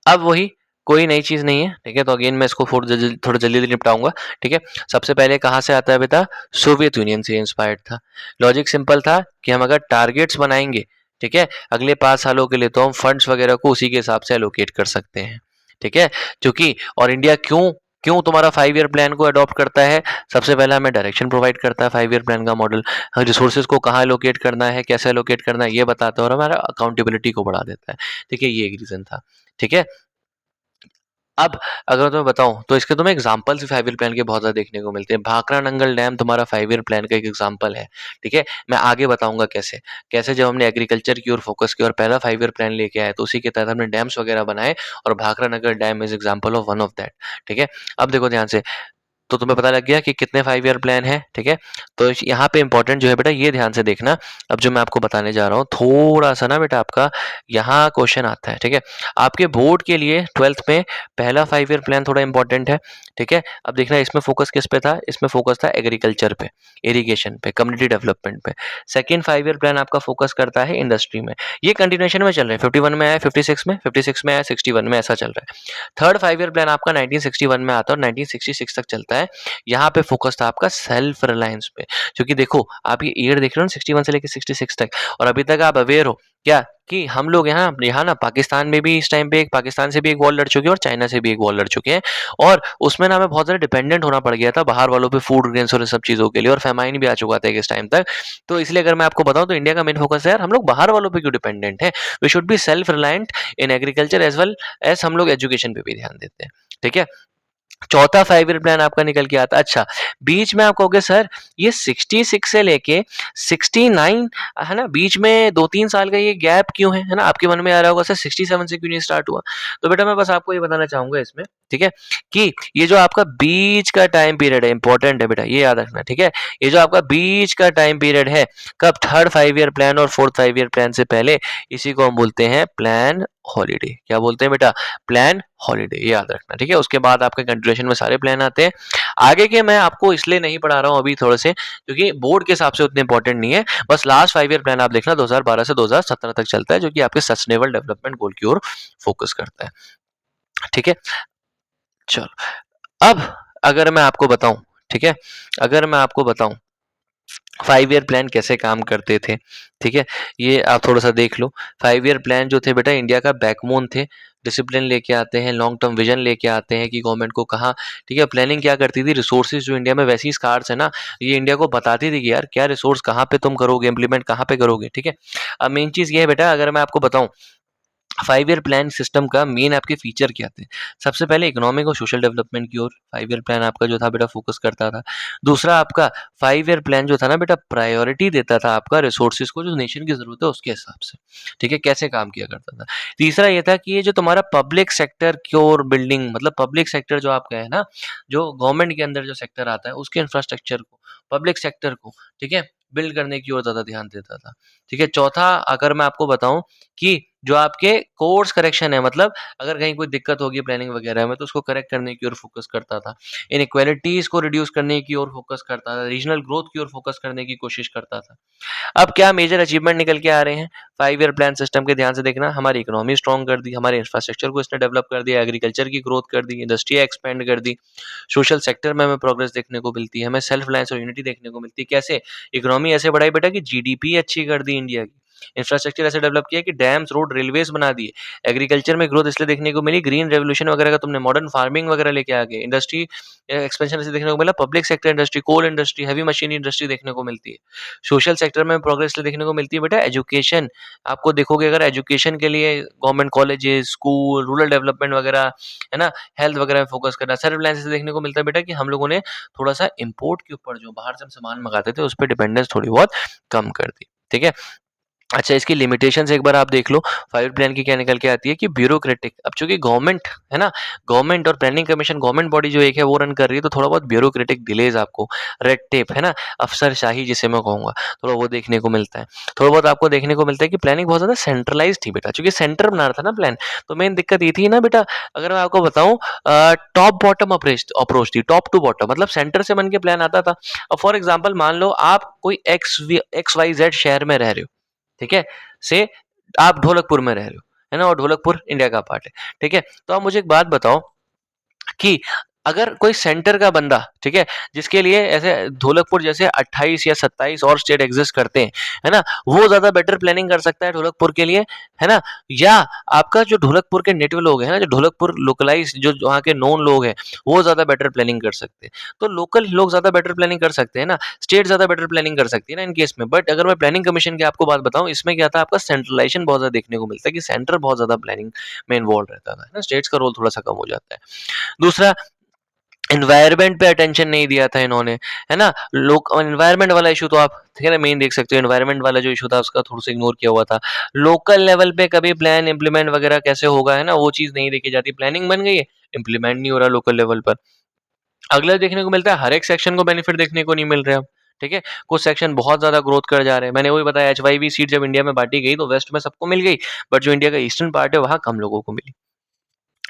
अब वही कोई नई चीज़ नहीं है, ठीक है? तो अगेन मैं इसको थोड़ा जल्दी-जल्दी निपटाऊँगा, ठीक है? सबसे पहले कहाँ से आता है बेटा? सोवियत यूनियन से इंस्पायर्ड था। लॉजिक सिंपल था कि हम अगर टारगेट्स बनाएँगे, ठीक है? अगले 5 सालों के लिए तो हम फंड्स वगैरह को उसी के हिसाब से एलोकेट कर सकते हैं, ठीक है? क्योंकि और इंडिया क्यों क्यों तुम्हारा 5 ईयर प्लान को अडॉप्ट करता है? सबसे पहले हमें डायरेक्शन प्रोवाइड करता है 5 ईयर प्लान का मॉडल। रिसोर्सेज़ को कहाँ एलोकेट करना है, कैसे एलोकेट करना है, ये बताता है और हमारा अकाउंटेबिलिटी को बढ़ा देता है, ठीक है? ये एक रीज़न था, ठीक है? अब अगर मैं तुम्हें बताऊँ तो इसके तुम्हें एग्ज़ाम्पल्स भी 5 ईयर प्लान के बहुत ज़्यादा देखने को मिलते हैं। भाखड़ा नंगल डैम तुम्हारा 5 ईयर प्लान का एक एग्ज़ाम्पल है, ठीक है? मैं आगे बताऊँगा कैसे। कैसे जब हमने एग्रीकल्चर की ओर फ़ोकस किया और पहला 5 ईयर प्लान लेके आए तो उसी के तहत हमने डैम्स वगैरह बनाए और Bhakra Nangal dam is example of one of that, ठीक है? अब देखो ध्यान से, तो तुम्हें पता लग गया कि कितने 5 ईयर प्लान है, ठीक है? तो यहाँ पे इम्पोर्टेंट जो है बेटा ये ध्यान से देखना, अब जो मैं आपको बताने जा रहा हूँ थोड़ा-सा ना बेटा आपका यहाँ क्वेश्चन आता है, ठीक है? आपके बोर्ड के लिए 12th में पहला 5 ईयर प्लान थोड़ा इम्पोर्टेंट है, ठीक है? अब देखना इसमें फ़ोकस किस पे था? इसमें फ़ोकस था एग्रीकल्चर पे, इरिगेशन पे, कम्युनिटी डेवलपमेंट पे। सेकंड 5 ईयर प्लान आपका फ़ोकस करता है इंडस्ट्री में। ये कंटिन्यूएशन में चल रहा है, 51 में आया, 56 में आया, 61 में ऐसा चल रहा है। थर्ड 5 ईयर प्लान आपका 1961 में आता है और 1966 तक चलता है। यहाँ पे फोकस था आपका सेल्फ रिलायंस पे, क्योंकि देखो आप ये ईयर देख रहे हो ना 61 से लेके 66 तक, और अभी तक आप अवेयर हो क्या कि हम लोग यहाँ यहाँ ना पाकिस्तान में भी इस टाइम पे एक पाकिस्तान से भी एक वॉर लड़ चुके हैं और चाइना से भी एक वॉर लड़ चुके हैं, और उसमें ना हमें बहुत ज़्यादा डिपेंडेंट होना पड़ गया था बाहर वालों पे, फूड ग्रेन्स और इस सब चीज़ों के लिए, और फेमाइन भी आ चुका था इस टाइम तक। तो इसलिए अगर मैं आपको बताऊं तो इंडिया का मेन फोकस है यार, हम लोग बाहर वालों पे क्यों डिपेंडेंट है? We should be self reliant in agriculture as well as हम लोग एजुकेशन पे भी ध्यान देते हैं, ठीक है? चौथा 5 ईयर प्लान आपका निकल के आता है। अच्छा, बीच में आप कहोगे सर ये 66 से लेके 69 है ना, बीच में 2-3 साल का ये गैप क्यों है ना? आपके मन में आ रहा होगा सर 67 से क्यों नहीं स्टार्ट हुआ? तो बेटा मैं बस आपको ये बताना चाहूँगा इसमें, ठीक है? कि ये जो आपका बीच का टाइम पीरियड है, इंपॉर्टेंट है बेटा, ये याद रखना, ठीक है? ये जो आपका बीच का टाइम पीरियड है, कब? थर्ड 5 ईयर प्लान और फोर्थ 5 ईयर प्लान से पहले, इसी को हम बोलते हैं प्लान हॉलिडे। क्या बोलते हैं बेटा? प्लान हॉलिडे, ये याद रखना, ठीक है? उसके बाद आपके कंटिन्यूएशन में सारे प्लान आते हैं। आगे के मैं आपको इसलिए नहीं पढ़ा रहा हूँ अभी थोड़े से, क्योंकि बोर्ड के हिसाब से उतने इंपॉर्टेंट नहीं है। बस लास्ट 5 ईयर प्लान आप देखना 2012 से 2017 तक चलता है, जो कि आपके सस्टेनेबल डेवलपमेंट गोल की ओर फोकस करता है, ठीक है? चलो, अब अगर मैं आपको बताऊं, ठीक है, अगर मैं आपको बताऊं 5 ईयर प्लान कैसे काम करते थे, ठीक है? ये आप थोड़ा-सा देख लो। 5 ईयर प्लान जो थे बेटा इंडिया का बैकबोन थे। डिसिप्लिन लेके आते हैं, लॉन्ग टर्म विज़न लेके आते हैं कि गवर्नमेंट को कहाँ, ठीक है? प्लानिंग क्या करती थी, रिसोर्सेज़ जो इंडिया में वैसे ही स्कार्स है ना, ये इंडिया को बताती थी कि यार क्या रिसोर्स कहाँ पे तुम करोगे, इम्प्लीमेंट कहाँ पे करोगे, ठीक है? अब मेन चीज़ ये है बेटा, अगर मैं आपको बताऊँ 5 ईयर प्लान सिस्टम का मेन आपके फीचर क्या थे? सबसे पहले इकोनॉमिक और सोशल डेवलपमेंट की ओर 5 ईयर प्लान आपका जो था बेटा फोकस करता था। दूसरा आपका 5 ईयर प्लान जो था ना बेटा प्रायोरिटी देता था आपका रिसोर्सेज़ को, जो नेशन की ज़रूरत है उसके हिसाब से, ठीक है? कैसे काम किया करता था। तीसरा ये था कि ये जो तुम्हारा पब्लिक सेक्टर की ओर बिल्डिंग, मतलब पब्लिक सेक्टर जो आपका है ना, जो गवर्नमेंट के अंदर जो सेक्टर आता है उसके इंफ्रास्ट्रक्चर को, पब्लिक सेक्टर को, ठीक है? बिल्ड करने की ओर ज़्यादा ध्यान देता था, ठीक है? चौथा अगर मैं आपको बताऊँ कि जो आपके कोर्स करेक्शन है, मतलब अगर कहीं कोई दिक्कत होगी प्लानिंग वगैरह में तो उसको करेक्ट करने की ओर फोकस करता था। इनइक्वालिटीज़ को रिड्यूस करने की ओर फोकस करता था, रीजनल ग्रोथ की ओर फोकस करने की कोशिश करता था। अब क्या मेजर अचीवमेंट निकल के आ रहे हैं 5 ईयर प्लान सिस्टम के? ध्यान से देखना, हमारी इकोनॉमी स्ट्रॉन्ग कर दी, हमारे इंफ्रास्ट्रक्चर को इसने डेवलप कर दिया, एग्रीकल्चर की ग्रोथ कर दी, इंडस्ट्री एक्सपेंड कर दी, सोशल सेक्टर में हमें प्रोग्रेस देखने को मिलती है, हमें सेल्फ रिलायंस और यूनिटी देखने को मिलती है। कैसे? इकोनॉमी ऐसे बढ़ाई बेटा कि जीडीपी अच्छी कर दी इंडिया की, इंफ्रास्ट्रक्चर ऐसे डेवलप किया कि डैम्स, रोड, रेलवेज बना दिए, एग्रीकल्चर में ग्रोथ इसलिए देखने को मिली, ग्रीन रेवोल्यूशन वगैरह का तुमने मॉडर्न फार्मिंग वगैरह लेके आ गए, इंडस्ट्री एक्सपेंशन ऐसे देखने को मिला, public sector industry, coal industry, heavy machinery industry देखने को मिलती है। सोशल सेक्टर में प्रोग्रेस देखने को मिलती है बेटा एजुकेशन। आपको देखोगे अगर एजुकेशन के लिए government colleges, school, rural development वगैरह, है ना, हेल्थ वगैरह में फोकस करना। सेल्फ रिलायंस से देखने को मिलता है बेटा कि हम लोगों ने थोड़ा-सा इम्पोर्ट के ऊपर, जो बाहर से हम सामान मँगाते थे, उस पे डिपेंडेंस थोड़ी बहुत कम कर दी। ठीक है? अच्छा, इसकी लिमिटेशंस एक बार आप देख लो, 5 प्लान की क्या निकल के आती है कि ब्यूरोक्रेटिक। अब चूँकि गवर्नमेंट है ना, गवर्नमेंट और प्लानिंग कमीशन गवर्नमेंट बॉडी जो एक है वो रन कर रही है, तो थोड़ा बहुत ब्यूरोक्रेटिक डिलेज़ आपको, रेड टेप है ना, अफ़सरशाही जिसे मैं कहूँगा, थोड़ा वो देखने को मिलता है। थोड़ा बहुत आपको देखने को मिलता है कि प्लानिंग बहुत ज़्यादा सेंट्रलाइज़्ड थी बेटा, चूँकि सेंटर बना रहा था ना प्लान, तो मेन दिक्कत ये थी ना बेटा, अगर मैं आपको बताऊँ टॉप बॉटम अप्रोच थी, टॉप टू बॉटम, मतलब सेंटर से बन के प्लान आता था। अब फॉर एग्ज़ाम्पल मान लो आप कोई एक्स वाई ज़ेड शहर में रह रहे हो, ठीक है? से आप ढोलकपुर में रह रहे हो, है ना, और ढोलकपुर इंडिया का पार्ट है, ठीक है। तो आप मुझे एक बात बताओ कि अगर कोई सेंटर का बंदा, ठीक है, जिसके लिए ऐसे ढोलकपुर जैसे 28 या 27 और स्टेट एग्जिस्ट करते हैं, है ना, वो ज्यादा बेटर प्लानिंग कर सकता है ढोलकपुर के लिए, है ना, या आपका जो ढोलकपुर के नेटिव लोग हैं ना, जो ढोलकपुर लोकलाइज जो वहाँ के नॉन लोग हैं, वो ज्यादा बेटर प्लानिंग कर सकते हैं। तो लोकल लोग ज्यादा बेटर प्लानिंग कर सकते हैं ना, स्टेट ज्यादा बेटर प्लानिंग कर सकती है ना इन केस में। बट अगर मैं प्लानिंग कमीशन की आपको बात बताऊं, इसमें क्या था, आपका सेंट्रलाइजेशन बहुत ज्यादा देखने को मिलता है कि सेंटर बहुत ज्यादा प्लानिंग में इन्वॉल्व रहता था, है ना, स्टेट्स का रोल थोड़ा सा कम हो जाता है। दूसरा, एनवायरनमेंट पे अटेंशन नहीं दिया था इन्होंने, है ना, लोग एनवायरनमेंट वाला इशू तो आप ठीक है ना मेन देख सकते हो, एनवायरनमेंट वाला जो इशू था उसका थोड़ा सा इग्नोर किया हुआ था। लोकल लेवल पे कभी प्लान इम्प्लीमेंट वगैरह कैसे होगा, है ना, वो चीज नहीं देखी जाती, प्लानिंग बन गई है, इम्प्लीमेंट नहीं हो रहा लोकल लेवल पर। अगला देखने को मिलता है, हर एक सेक्शन को बेनिफिट देखने को नहीं मिल रहा है अब, ठीक है, कुछ सेक्शन बहुत ज्यादा ग्रोथ कर जा रहे हैं। मैंने वही बताया, HYV सीट जब इंडिया में बांटी गई तो वेस्ट में सबको मिल गई, बट जो इंडिया का ईस्टर्न पार्ट है वहां कम लोगों को मिली,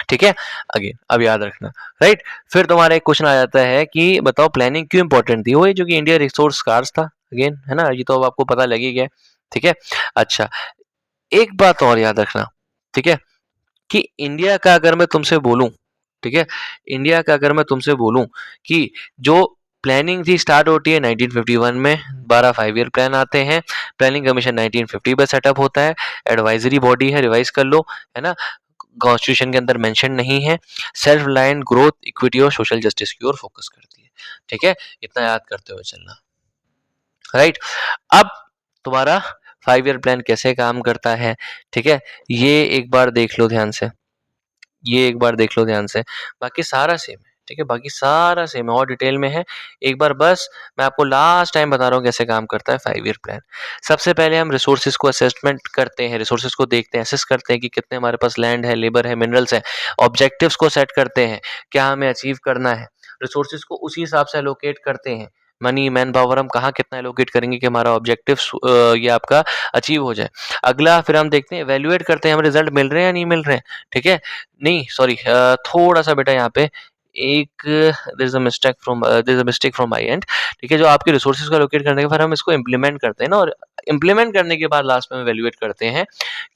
ठीक है। अगेन अब याद रखना, राइट। फिर तुम्हारा एक क्वेश्चन आ जाता है कि बताओ प्लानिंग क्यों इंपॉर्टेंट थी, वही जो कि इंडिया रिसोर्स स्कार्स था, अगेन है ना, ये तो अब आपको पता लग ही गया, ठीक है। अच्छा, एक बात और याद रखना, ठीक है, कि इंडिया का अगर मैं तुमसे बोलूं, ठीक है, इंडिया का अगर मैं तुमसे बोलूं कि जो प्लानिंग थी स्टार्ट होती है 1951 में, 12 5 ईयर प्लान आते हैं, प्लानिंग कमीशन 1950 में सेटअप होता है, एडवाइजरी बॉडी है, रिवाइज कर लो, है ना, कॉन्स्टिट्यूशन के अंदर मेंशन नहीं है, सेल्फ रिलायंट ग्रोथ इक्विटी और सोशल जस्टिस की ओर फोकस करती है, ठीक है, इतना याद करते हुए चलना, राइट। अब तुम्हारा 5 ईयर प्लान कैसे काम करता है, ठीक है, ये एक बार देख लो ध्यान से, ये एक बार देख लो ध्यान से, बाकी सारा सेम है, ठीक है, बाकी सारा सेम है और डिटेल में है। एक बार बस मैं आपको लास्ट टाइम बता रहा हूँ कैसे काम करता है 5 ईयर प्लान। सबसे पहले हम रिसोर्सेज को असेसमेंट करते हैं, रिसोर्सेज को देखते हैं, असेस करते हैं कि कितने हमारे पास लैंड है, लेबर है, मिनरल्स है, ऑब्जेक्टिव्स को सेट करते हैं, क्या हमें अचीव करना है, रिसोर्सेज को उसी हिसाब से एलोकेट करते हैं, मनी मैन पावर हम कहाँ कितना एलोकेट करेंगे कि हमारा ऑब्जेक्टिव ये आपका अचीव हो जाए। अगला फिर हम देखते हैं, एवेल्युएट करते हैं, हमें रिजल्ट मिल रहे हैं या नहीं मिल रहे हैं, ठीक है, नहीं सॉरी, थोड़ा सा बेटा यहाँ पे एक there is a mistake from there is a mistake from my end, ठीक है, जो आपके रिसोर्सेज को एलोकेट करने के बाद हम इसको इम्प्लीमेंट करते हैं ना, और इम्प्लीमेंट करने के बाद लास्ट में एवेल्युएट करते हैं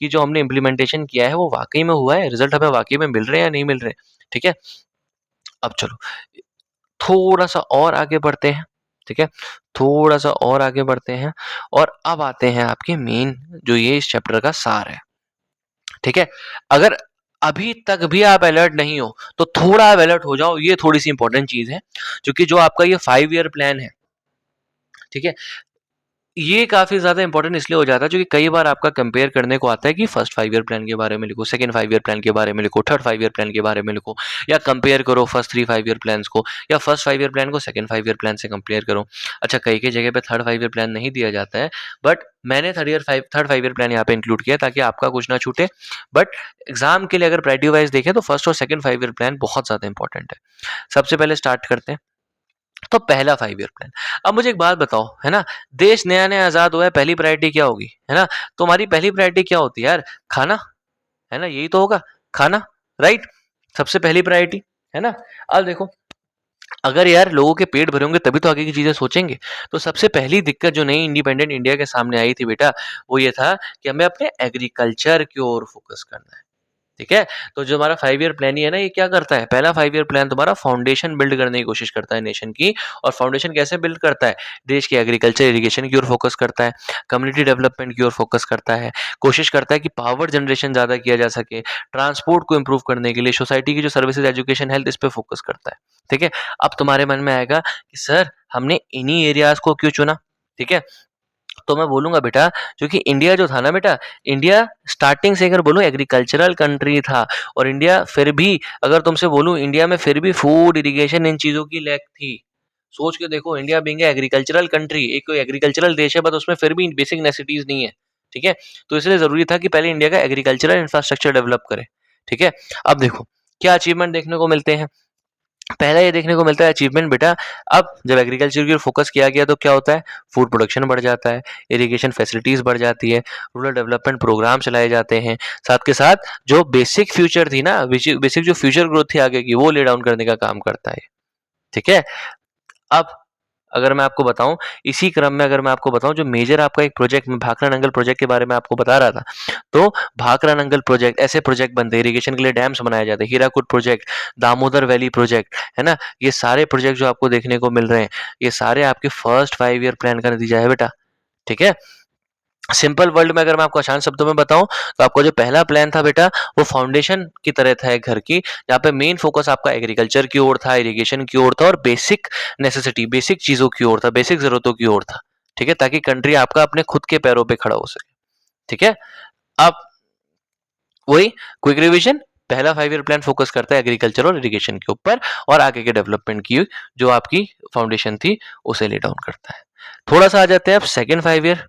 कि जो हमने इम्प्लीमेंटेशन किया है वो वाकई में हुआ है, रिजल्ट हमें वाकई में मिल रहे हैं या नहीं मिल रहे, ठीक है। अब चलो थोड़ा सा और आगे बढ़ते हैं, ठीक है, थोड़ा सा और आगे बढ़ते हैं, और अब आते हैं आपके मेन जो ये इस चैप्टर का सार है, ठीक है। अगर अभी तक भी आप अलर्ट नहीं हो तो थोड़ा आप अलर्ट हो जाओ, ये थोड़ी सी इंपॉर्टेंट चीज है, क्योंकि जो आपका ये 5 ईयर प्लान है, ठीक है, ये काफ़ी ज़्यादा इंपॉर्टेंट इसलिए हो जाता है क्योंकि कई बार आपका कंपेयर करने को आता है कि फर्स्ट 5 ईयर प्लान के बारे में लिखो, सेकंड 5 ईयर प्लान के बारे में लिखो, थर्ड 5 ईयर प्लान के बारे में लिखो, या कंपेयर करो फर्स्ट 3 5 ईयर प्लान्स को, या फर्स्ट 5 ईयर प्लान को सेकंड 5 ईयर प्लान से कंपेयर करो। अच्छा, कई जगह पे थर्ड 5 ईयर प्लान नहीं दिया जाता है, बट मैंने थर्ड 5 ईयर प्लान यहाँ पे इंक्लूड किया ताकि आपका कुछ ना छूटे। बट एग्जाम के लिए अगर प्रायोरिटी वाइज देखें तो फर्स्ट और सेकंड 5 ईयर प्लान बहुत ज़्यादा इंपॉर्टेंट है। सबसे पहले स्टार्ट करते हैं, तो पहला 5 ईयर प्लान। अब मुझे एक बात बताओ, है ना, देश नया नया आजाद हुआ है, पहली प्रायोरिटी क्या होगी, है ना, तुम्हारी पहली प्रायोरिटी क्या होती है यार, खाना, है ना, यही तो होगा, खाना, राइट, सबसे पहली प्रायोरिटी, है ना। अब देखो, अगर यार लोगों के पेट भरे होंगे तभी तो आगे की चीजें सोचेंगे। तो सबसे पहली दिक्कत जो नई इंडिपेंडेंट इंडिया के सामने आई थी बेटा, वो ये था कि हमें अपने एग्रीकल्चर की ओर फोकस करना है, ठीक है। तो जो हमारा 5 ईयर प्लान ही है ना, ये क्या करता है, पहला 5 ईयर प्लान तुम्हारा फाउंडेशन बिल्ड करने की कोशिश करता है नेशन की। और फाउंडेशन कैसे बिल्ड करता है, देश की एग्रीकल्चर इरिगेशन की ओर फोकस करता है, कम्युनिटी डेवलपमेंट की ओर फोकस करता है, कोशिश करता है कि पावर जनरेशन ज़्यादा किया जा सके, ट्रांसपोर्ट को इम्प्रूव करने के लिए सोसाइटी की जो सर्विसेज, एजुकेशन, हेल्थ, इस पे फोकस करता है, ठीक है। अब तुम्हारे मन में आएगा कि सर हमने इन्हीं एरियाज को क्यों चुना, ठीक है। तो मैं बोलूंगा बेटा, क्योंकि इंडिया जो था ना बेटा, इंडिया स्टार्टिंग से अगर बोलूं एग्रीकल्चरल कंट्री था, और इंडिया फिर भी, अगर तुमसे बोलूं, इंडिया में फिर भी फूड, इरिगेशन, इन चीजों की लैक थी। सोच के देखो, इंडिया बीइंग एग्रीकल्चरल कंट्री, एक कोई एग्रीकल्चरल देश है, बट उसमें फिर भी बेसिक नेसेसिटीज नहीं है, ठीक है। तो इसलिए जरूरी था कि पहले इंडिया का एग्रीकल्चरल इंफ्रास्ट्रक्चर डेवलप करे, ठीक है। अब देखो क्या अचीवमेंट देखने को मिलते हैं। पहला ये देखने को मिलता है अचीवमेंट बेटा, अब जब एग्रीकल्चर की ओर फोकस किया गया तो क्या होता है, फूड प्रोडक्शन बढ़ जाता है, इरिगेशन फैसिलिटीज बढ़ जाती है, रूरल डेवलपमेंट प्रोग्राम चलाए जाते हैं, साथ के साथ जो बेसिक फ्यूचर थी ना, बेसिक जो फ्यूचर ग्रोथ थी आगे की, वो ले डाउन करने का काम करता है, ठीक है। अब अगर मैं आपको बताऊं, इसी क्रम में अगर मैं आपको बताऊं, जो मेजर आपका एक प्रोजेक्ट, मैं भाखरा नंगल प्रोजेक्ट के बारे में आपको बता रहा था, तो भाखरा नंगल प्रोजेक्ट, ऐसे प्रोजेक्ट बनते हैं, इरिगेशन के लिए डैम्स बनाए जाते हैं, Hirakud project, Damodar valley project, है ना, ये सारे प्रोजेक्ट जो आपको देखने को मिल रहे हैं, ये सारे आपके फर्स्ट 5 ईयर प्लान का नतीजा है बेटा। ठीक है, सिंपल वर्ल्ड में अगर मैं आपको आसान शब्दों में बताऊं, तो आपका जो पहला प्लान था बेटा, वो फाउंडेशन की तरह था एक घर की, जहाँ पे मेन फोकस आपका एग्रीकल्चर की ओर था, इरिगेशन की ओर था, और बेसिक नेसेसिटी, बेसिक चीजों की ओर था, बेसिक जरूरतों की ओर था। ठीक है, ताकि कंट्री आपका अपने खुद के पैरों पे खड़ा हो सके। ठीक है, अब वही क्विक रिवीजन, पहला 5 ईयर प्लान फोकस करता है एग्रीकल्चर और इरिगेशन के ऊपर, और आगे के डेवलपमेंट की जो आपकी फाउंडेशन थी उसे ले डाउन करता है। थोड़ा सा आ जाते हैं अब सेकंड 5 ईयर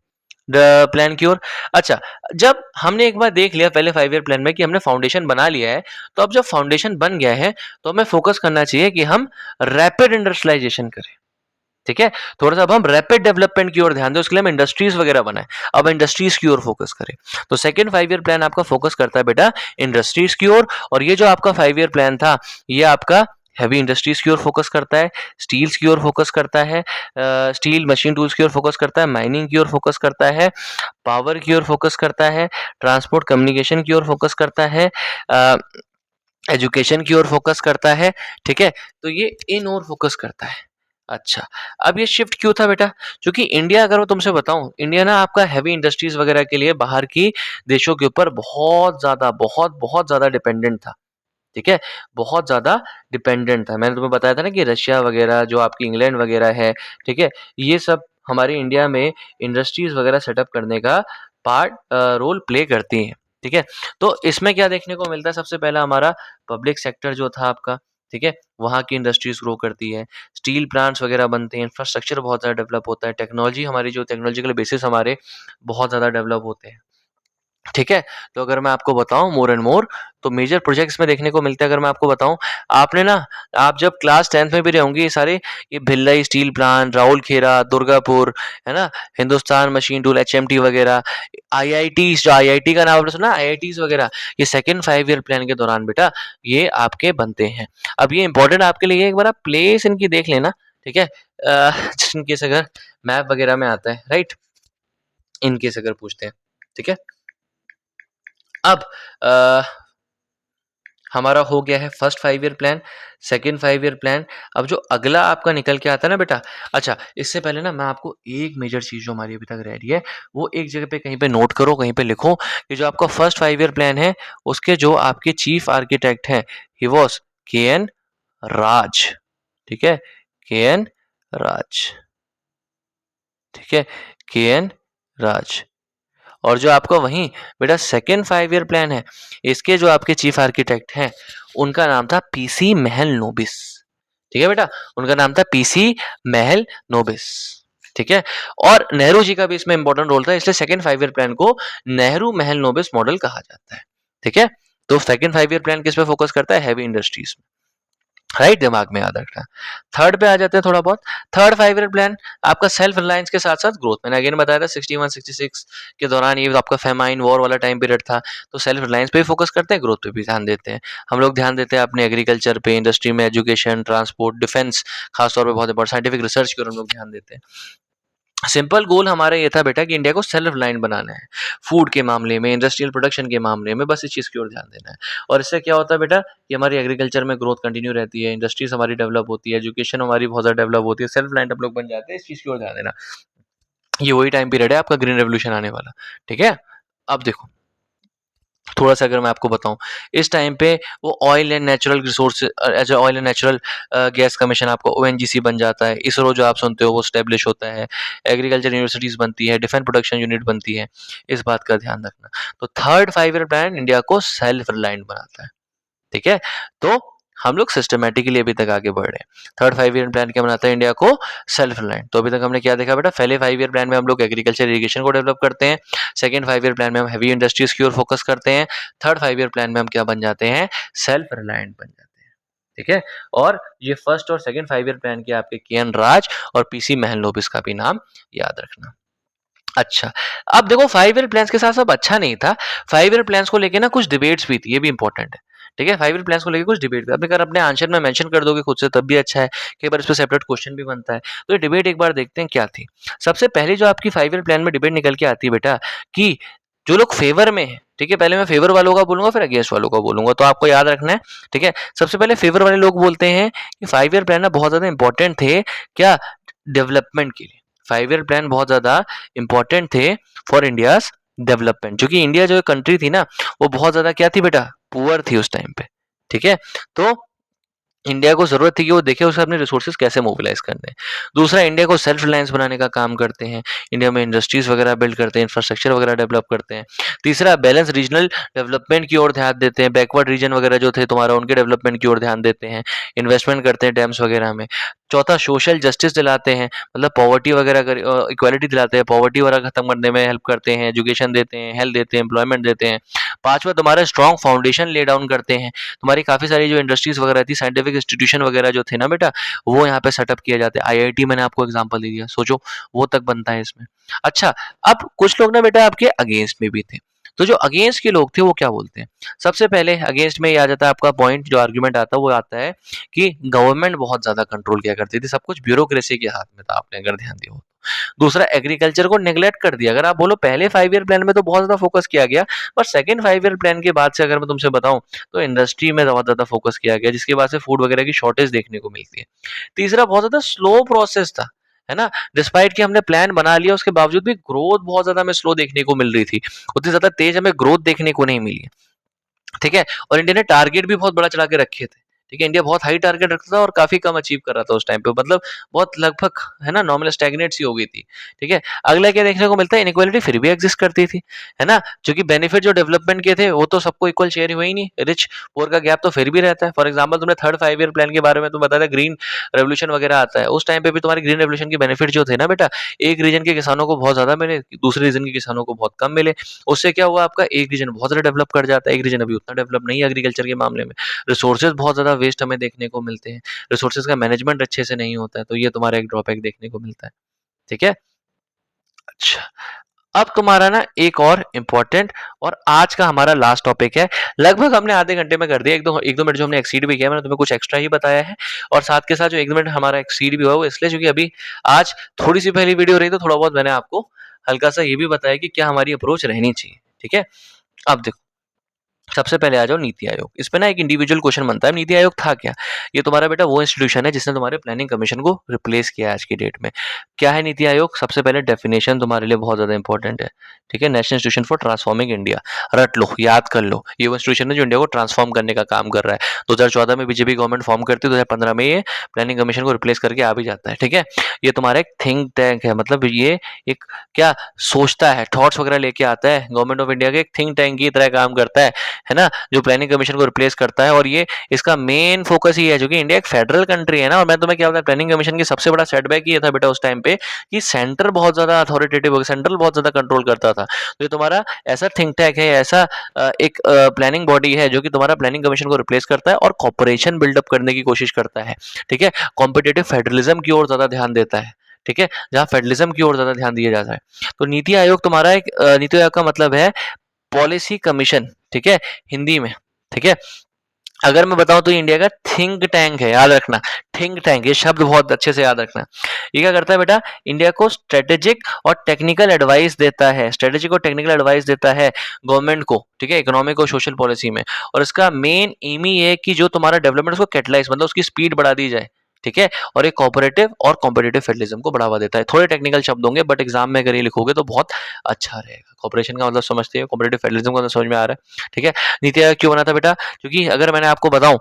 प्लान की ओर। अच्छा, जब हमने एक बार देख लिया पहले 5 ईयर प्लान में कि हमने फाउंडेशन बना लिया है, तो अब जब फाउंडेशन बन गया है, तो हमें फोकस करना चाहिए कि हम रैपिड इंडस्ट्रियलाइजेशन करें। ठीक है, थोड़ा सा अब हम रैपिड डेवलपमेंट की ओर ध्यान दें, उसके लिए हम इंडस्ट्रीज वगैरह बनाए, अब इंडस्ट्रीज की ओर फोकस करें। तो सेकंड 5 ईयर प्लान आपका फोकस करता है बेटा इंडस्ट्रीज की ओर, और ये जो आपका 5 ईयर प्लान था, ये आपका हैवी इंडस्ट्रीज की ओर फोकस करता है, स्टील्स की ओर फोकस करता है, स्टील मशीन टूल्स की ओर फोकस करता है, माइनिंग की ओर फोकस करता है, पावर की ओर फोकस करता है, ट्रांसपोर्ट कम्युनिकेशन की ओर फोकस करता है, एजुकेशन की ओर फोकस करता है। ठीक है, तो ये इन ओर फोकस करता है। अच्छा, अब ये शिफ्ट क्यों था बेटा? क्योंकि इंडिया, अगर मैं तुमसे बताऊं, इंडिया ना आपका हैवी इंडस्ट्रीज वगैरह के लिए बाहर की देशों के ऊपर बहुत ज्यादा, बहुत बहुत ज्यादा डिपेंडेंट था। ठीक है, बहुत ज्यादा डिपेंडेंट था। मैंने तुम्हें बताया था ना कि रशिया वगैरह, जो आपकी इंग्लैंड वगैरह है, ठीक है, ये सब हमारे इंडिया में इंडस्ट्रीज वगैरह सेटअप करने का पार्ट रोल प्ले करती हैं। ठीक है, तो इसमें क्या देखने को मिलता है? सबसे पहला हमारा पब्लिक सेक्टर जो था आपका, ठीक है, वहाँ की इंडस्ट्रीज ग्रो करती है, स्टील प्लांट्स वगैरह बनते हैं, इंफ्रास्ट्रक्चर बहुत ज़्यादा डेवलप होता है, टेक्नोलॉजी, हमारी जो टेक्नोलॉजिकल बेसिस हमारे बहुत ज़्यादा डेवलप होते हैं। ठीक है, तो अगर मैं आपको बताऊं मोर एंड मोर, तो मेजर प्रोजेक्ट्स में देखने को मिलते हैं। अगर मैं आपको बताऊं, आपने ना, आप जब क्लास 10th में भी रहे होंगे, ये सारे, ये भिल्लाई स्टील प्लांट, राउरकेला, दुर्गापुर, है ना, हिंदुस्तान मशीन टूल, एचएमटी वगैरह, आईआईटीज, जो आईआईटी का नाम आपने सुना, आईआईटीज वगैरह, ये सेकंड 5 ईयर प्लान के दौरान बेटा ये आपके बनते हैं। अब ये इंपॉर्टेंट आपके लिए, एक बार आप प्लेस इनकी देख लेना। ठीक है, इनकेस अगर मैप वगैरह में आता है, राइट, इनकेस अगर पूछते हैं, ठीक है। अब अ, हमारा हो गया है first 5 year plan, second 5 year plan. अब जो अगला आपका निकल के आता है ना बेटा, अच्छा, इससे पहले ना मैं आपको एक मेजर चीज जो हमारी अभी तक रह रही है, वो एक जगह पे कहीं पे नोट करो, कहीं पे लिखो, कि जो आपका फर्स्ट 5 ईयर प्लान है, उसके जो आपके चीफ आर्किटेक्ट हैं, ही वॉज के एन राज। ठीक है, के एन राज। ठीक है, के एन राज। और जो आपका वहीं बेटा सेकेंड 5 ईयर प्लान है, इसके जो आपके चीफ आर्किटेक्ट हैं, उनका नाम था पीसी महल नोबिस। ठीक है बेटा, उनका नाम था पीसी महल नोबिस। ठीक है, और नेहरू जी का भी इसमें इंपॉर्टेंट रोल था, इसलिए सेकेंड 5 ईयर प्लान को नेहरू महल नोबिस मॉडल कहा जाता है। ठीक है, तो सेकेंड 5 ईयर प्लान किस पे फोकस करता है? हैवी इंडस्ट्रीज, राइट, दिमाग में याद रखना। थर्ड पे आ जाते हैं थोड़ा बहुत। थर्ड 5 ईयर प्लान आपका सेल्फ रिलायंस के साथ साथ ग्रोथ। मैंने अगेन बताया था 61-66 के दौरान ये आपका फेमाइन वॉर वाला टाइम पीरियड था, तो सेल्फ रिलायंस पे भी फोकस करते हैं, ग्रोथ पे भी ध्यान देते हैं। हम लोग ध्यान देते हैं अपने एग्रीकल्चर पे, इंडस्ट्री में, एजुकेशन, ट्रांसपोर्ट, डिफेंस, खासतौर पर बहुत इंपॉर्टेंट साइंटिफिक रिसर्च की ओर हम लोग ध्यान देते हैं। सिंपल गोल हमारा ये था बेटा कि इंडिया को सेल्फ रिलायंट बनाना है, फूड के मामले में, इंडस्ट्रियल प्रोडक्शन के मामले में, बस इस चीज़ की ओर ध्यान देना है। और इससे क्या होता है बेटा कि हमारी एग्रीकल्चर में ग्रोथ कंटिन्यू रहती है, इंडस्ट्रीज हमारी डेवलप होती है, एजुकेशन हमारी बहुत ज़्यादा डेवलप होती है, सेल्फ रिलायंट हम लोग बन जाते हैं, इस चीज़ की ओर ध्यान देना। ये वही टाइम पीरियड है आपका ग्रीन रेवोल्यूशन आने वाला। ठीक है, अब देखो थोड़ा सा अगर मैं आपको बताऊं, इस टाइम पे वो oil and natural resource, as oil and natural gas commission आपका ओएनजीसी बन जाता है, इसरो जो आप सुनते हो वो स्टेब्लिश होता है, एग्रीकल्चर यूनिवर्सिटीज बनती है, डिफेंस प्रोडक्शन यूनिट बनती है, इस बात का ध्यान रखना। तो थर्ड 5 ईयर प्लान इंडिया को सेल्फ रिलायंट बनाता है। ठीक है, तो हम लोग सिस्टमेटिकली अभी तक आगे बढ़ रहे हैं। थर्ड 5 ईयर प्लान क्या बनाता है? इंडिया को सेल्फ रिलायंट। तो अभी तक हमने क्या देखा बेटा? पहले 5 ईयर प्लान में हम लोग एग्रीकल्चर इरिगेशन को डेवलप करते हैं, सेकंड 5 ईयर प्लान में हम हैवी इंडस्ट्रीज की ओर फोकस करते हैं, थर्ड 5 ईयर प्लान में हम क्या बन जाते हैं? सेल्फ रिलायंट बन जाते हैं। ठीक है, और ये फर्स्ट और सेकंड 5 ईयर प्लान के आपके के एन राज और पीसी महलनोबिस का भी नाम याद रखना। अच्छा, अब देखो 5 ईयर प्लान्स के साथ सब अच्छा नहीं था, 5 ईयर प्लान्स को लेके ना कुछ डिबेट्स भी थी, ये भी इंपॉर्टेंट है। ठीक है? 5 ईयर प्लान्स को लेके कुछ डिबेट अब अगर अपने आंसर में मेंशन कर दोगे खुद से तब भी अच्छा है, कई बार इस पे सेपरेट क्वेश्चन भी बनता है। तो ये डिबेट एक बार देखते हैं क्या थी। सबसे पहली जो आपकी 5 ईयर प्लान में डिबेट निकल के आती है बेटा कि जो लोग फेवर में हैं, ठीक है? पहले मैं फेवर वालों का बोलूँगा फिर अगेंस्ट वालों का बोलूँगा, तो आपको याद रखना है, ठीक है? सबसे पहले फेवर वाले लोग बोलते हैं कि 5 ईयर प्लान ना बहुत ज़्यादा इंपॉर्टेंट थे क्या डेवलपमेंट के लिए। 5 ईयर प्लान बहुत ज़्यादा इंपॉर्टेंट थे फॉर इंडियाज़ डेवलपमेंट, क्योंकि इंडिया जो कंट्री थी ना, वो बहुत ज़्यादा क्या थी बेटा? पुअर थी उस टाइम पे, ठीक है? तो इंडिया को ज़रूरत थी कि वो देखे उसे अपने रिसोर्सेज कैसे मोबिलाइज़ करने हैं। दूसरा, इंडिया को सेल्फ रिलायंस बनाने का काम करते हैं। इंडिया में इंडस्ट्रीज़ वगैरह बिल्ड करते हैं, इंफ्रास्ट्रक्चर वगैरह डेवलप करते हैं। तीसरा, बैलेंस रीजनल डेवलपमेंट की ओर ध्यान देते हैं। बैकवर्ड रीजन वगैरह जो थे तुम्हारा, उनके डेवलपमेंट की ओर ध्यान देते हैं। इन्वेस्टमेंट करते हैं डैम्स वगैरह में। चौथा, सोशल जस्टिस दिलाते हैं, मतलब पॉवर्टी वगैरह इक्वालिटी दिलाते हैं, पॉवर्टी वगैरह खत्म करने में हेल्प करते हैं, एजुकेशन देते हैं, हेल्थ देते हैं, एम्प्लॉयमेंट देते हैं। पाँचवा, तुम्हारा स्ट्रॉन्ग फाउंडेशन ले डाउन करते हैं। तुम्हारी काफ़ी सारी जो इंडस्ट्रीज़ वगैरह थी, साइंटिफिक इंस्टीट्यूशन वगैरह जो थे ना बेटा, वो यहाँ पे सेटअप किए जाते हैं। आईआईटी मैंने आपको एग्जांपल दे दिया, सोचो वो तक बनता है इसमें। अच्छा, अब कुछ लोग ना बेटा आपके अगेंस्ट में भी थे। तो जो अगेंस्ट के लोग थे वो क्या बोलते हैं? सबसे पहले अगेंस्ट में ये आ जाता है आपका पॉइंट, जो आर्गुमेंट आता है वो आता है कि गवर्नमेंट बहुत ज़्यादा कंट्रोल किया करती थी, सब कुछ ब्यूरोक्रेसी के हाथ में था, आपने अगर ध्यान दिया हो। दूसरा, एग्रीकल्चर को नेग्लेक्ट कर दिया। अगर आप बोलो पहले 5 ईयर प्लान में तो बहुत ज़्यादा फोकस किया गया, पर सेकंड 5 ईयर प्लान के बाद से अगर मैं तुमसे बताऊँ तो इंडस्ट्री में बहुत ज़्यादा फोकस किया गया, जिसकी वजह से फूड वगैरह की शॉर्टेज देखने को मिलती है। तीसरा, बहुत ज़्यादा स्लो प्रोसेस था, है ना? डिस्पाइट कि हमने प्लान बना लिया उसके बावजूद भी ग्रोथ बहुत ज़्यादा हमें स्लो देखने को मिल रही थी। उतनी ज़्यादा तेज़ हमें ग्रोथ देखने को नहीं मिली है। ठीक है? और इंडिया ने टारगेट भी बहुत बड़ा चढ़ा के रखे थे। ठीक है? इंडिया बहुत हाई टारगेट रखता था और काफ़ी कम अचीव कर रहा था उस टाइम पे, मतलब बहुत लगभग, है ना, नॉर्मल स्टैग्नेट सी हो गई थी। ठीक है? अगला क्या देखने को मिलता है, इनइक्वालिटी फिर भी एग्ज़िस्ट करती थी, है ना? क्योंकि बेनिफिट जो डेवलपमेंट के थे वो तो सबको इक्वल शेयर हुए ही नहीं, रिच पुअर का गैप तो फिर भी रहता है। फॉर एग्ज़ाम्पल तुमने थर्ड 5 ईयर प्लान के बारे में तुम बताया था, ग्रीन रेवोल्यूशन वगैरह आता है। उस टाइम पे भी तुम्हारे ग्रीन रेवोल्यूशन के बेनिफिट जो थे ना बेटा, एक रीजन के किसानों को बहुत ज़्यादा मिले, दूसरे रीजन के किसानों को बहुत कम मिले। उससे क्या हुआ, आपका एक रीजन बहुत ज़्यादा डेवलप कर जाता है, एक रीजन अभी उतना डेवलप नहीं है एग्रीकल्चर के मामले में। रिसोर्सेज बहुत ज़्यादा वेस्ट हमें देखने को मिलते हैं, रिसोर्सेज का मैनेजमेंट अच्छे से नहीं होता है, तो ये तुम्हारा एक ड्रॉबैक देखने को मिलता है। ठीक है? अच्छा, अब तुम्हारा ना एक और इम्पोर्टेंट और आज का हमारा लास्ट टॉपिक है। लगभग हमने आधे घंटे में कर दिया, 1-2 मिनट जो हमने एक्सीड भी किया, मैंने तुम्हें कुछ एक्स्ट्रा ही बताया है। और साथ के साथ जो 1 मिनट हमारा एक्सीड भी हुआ वो इसलिए क्योंकि अभी आज थोड़ी-सी पहली वीडियो रही, तो थोड़ा बहुत मैंने आपको हल्का-सा ये भी बताया कि क्या हमारी अप्रोच रहनी चाहिए। ठीक है? अब देखो, सबसे पहले आ जाओ नीति आयोग। इस पे ना एक इंडिविजुअल क्वेश्चन बनता है, नीति आयोग था क्या? ये तुम्हारा बेटा वो इंस्टीट्यूशन है जिसने तुम्हारे प्लानिंग कमीशन को रिप्लेस किया है आज की डेट में। क्या है नीति आयोग? सबसे पहले डेफिनेशन तुम्हारे लिए बहुत ज़्यादा इंपॉर्टेंट है। ठीक है? National institution for transforming India. रट लो, याद कर लो। ये वो इंस्टीट्यूशन है जो इंडिया को ट्रांसफॉर्म करने का काम कर रहा है। 2014 में बीजेपी गवर्नमेंट फॉर्म करती है, 2015 में ये प्लानिंग कमीशन को रिप्लेस करके आ भी जाता है। ठीक है? ये तुम्हारा एक थिंक टैंक है, मतलब ये एक क्या सोचता है, थॉट्स वगैरह लेके आता है। गवर्नमेंट ऑफ इंडिया के एक थिंक टैंक की तरह काम करता है ना? जो प्लानिंग कमीशन को रिप्लेस करता है, और ये इसका मेन फोकस ही है, क्योंकि इंडिया एक फेडरल कंट्री है ना। और मैं तुम्हें क्या बताया, प्लानिंग कमीशन की सबसे बड़ा सेटबैक ये था बेटा उस टाइम पे कि सेंटर बहुत ज्यादा अथॉरिटेटिव हो गया, सेंट्रल बहुत ज्यादा कंट्रोल करता था। तो ये तुम्हारा ऐसा थिंक टैंक है, ऐसा एक प्लानिंग बॉडी है जो कि तुम्हारा प्लानिंग कमीशन को रिप्लेस करता है और कॉर्पोरेशन बिल्डअप करने की कोशिश करता है। ठीक है? कॉम्पिटेटिव फेडरलिज्म की ओर ज्यादा ध्यान देता है। ठीक है? जहाँ फेडरलिज्म की ओर ज्यादा ध्यान दिया जाता है। तो नीति आयोग तुम्हारा एक नीति आयोग का मतलब है पॉलिसी कमीशन। ठीक है? हिंदी में। ठीक है? अगर मैं बताऊं तो ये इंडिया का थिंक टैंक है, याद रखना। थिंक टैंक, ये शब्द बहुत अच्छे से याद रखना। ये क्या करता है बेटा, इंडिया को स्ट्रेटेजिक और टेक्निकल एडवाइस देता है, स्ट्रेटेजिक और टेक्निकल एडवाइस देता है गवर्नमेंट को। ठीक है? इकोनॉमिक और सोशल पॉलिसी में। और इसका मेन एम ही है कि जो तुम्हारा डेवलपमेंट उसको कैटलाइज, मतलब उसकी स्पीड बढ़ा दी जाए। ठीक है? और एक कोऑपरेटिव और कॉम्पिटिटिव फेडरलिज्म को बढ़ावा देता है। थोड़े टेक्निकल शब्द होंगे, बट एग्जाम में अगर ये लिखोगे तो बहुत अच्छा रहेगा। कॉपरेशन का मतलब समझते हो, कॉम्पिटिटिव फेडरलिज्म का मतलब समझ में आ रहा है। ठीक है? नीति आयोग क्यों बना था बेटा? क्योंकि अगर मैंने आपको बताऊं,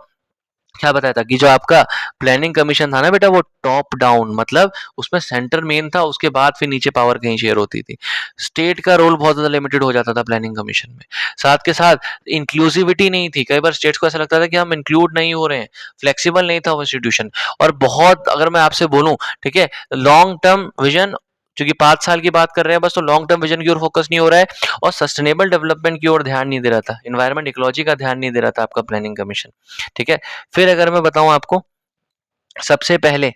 क्या बताया था कि जो आपका प्लानिंग कमीशन था ना बेटा, वो टॉप डाउन, मतलब उसमें सेंटर मेन था, उसके बाद फिर नीचे पावर कहीं शेयर होती थी। स्टेट का रोल बहुत ज्यादा लिमिटेड हो जाता था प्लानिंग कमीशन में। साथ के साथ इंक्लूसिविटी नहीं थी, कई बार स्टेट्स को ऐसा लगता था कि हम इंक्लूड नहीं हो रहे हैं, फ्लेक्सिबल नहीं था वो इंस्टीट्यूशन। और बहुत, अगर मैं आपसे बोलूं, ठीक है, लॉन्ग टर्म विजन, क्योंकि 5 साल की बात कर रहे हैं बस, तो लॉन्ग टर्म विजन की ओर फोकस नहीं हो रहा है, और सस्टेनेबल डेवलपमेंट की ओर ध्यान नहीं दे रहा था, इन्वायरमेंट इकोलॉजी का ध्यान नहीं दे रहा था आपका प्लानिंग कमीशन। ठीक है? फिर अगर मैं बताऊं आपको, सबसे पहले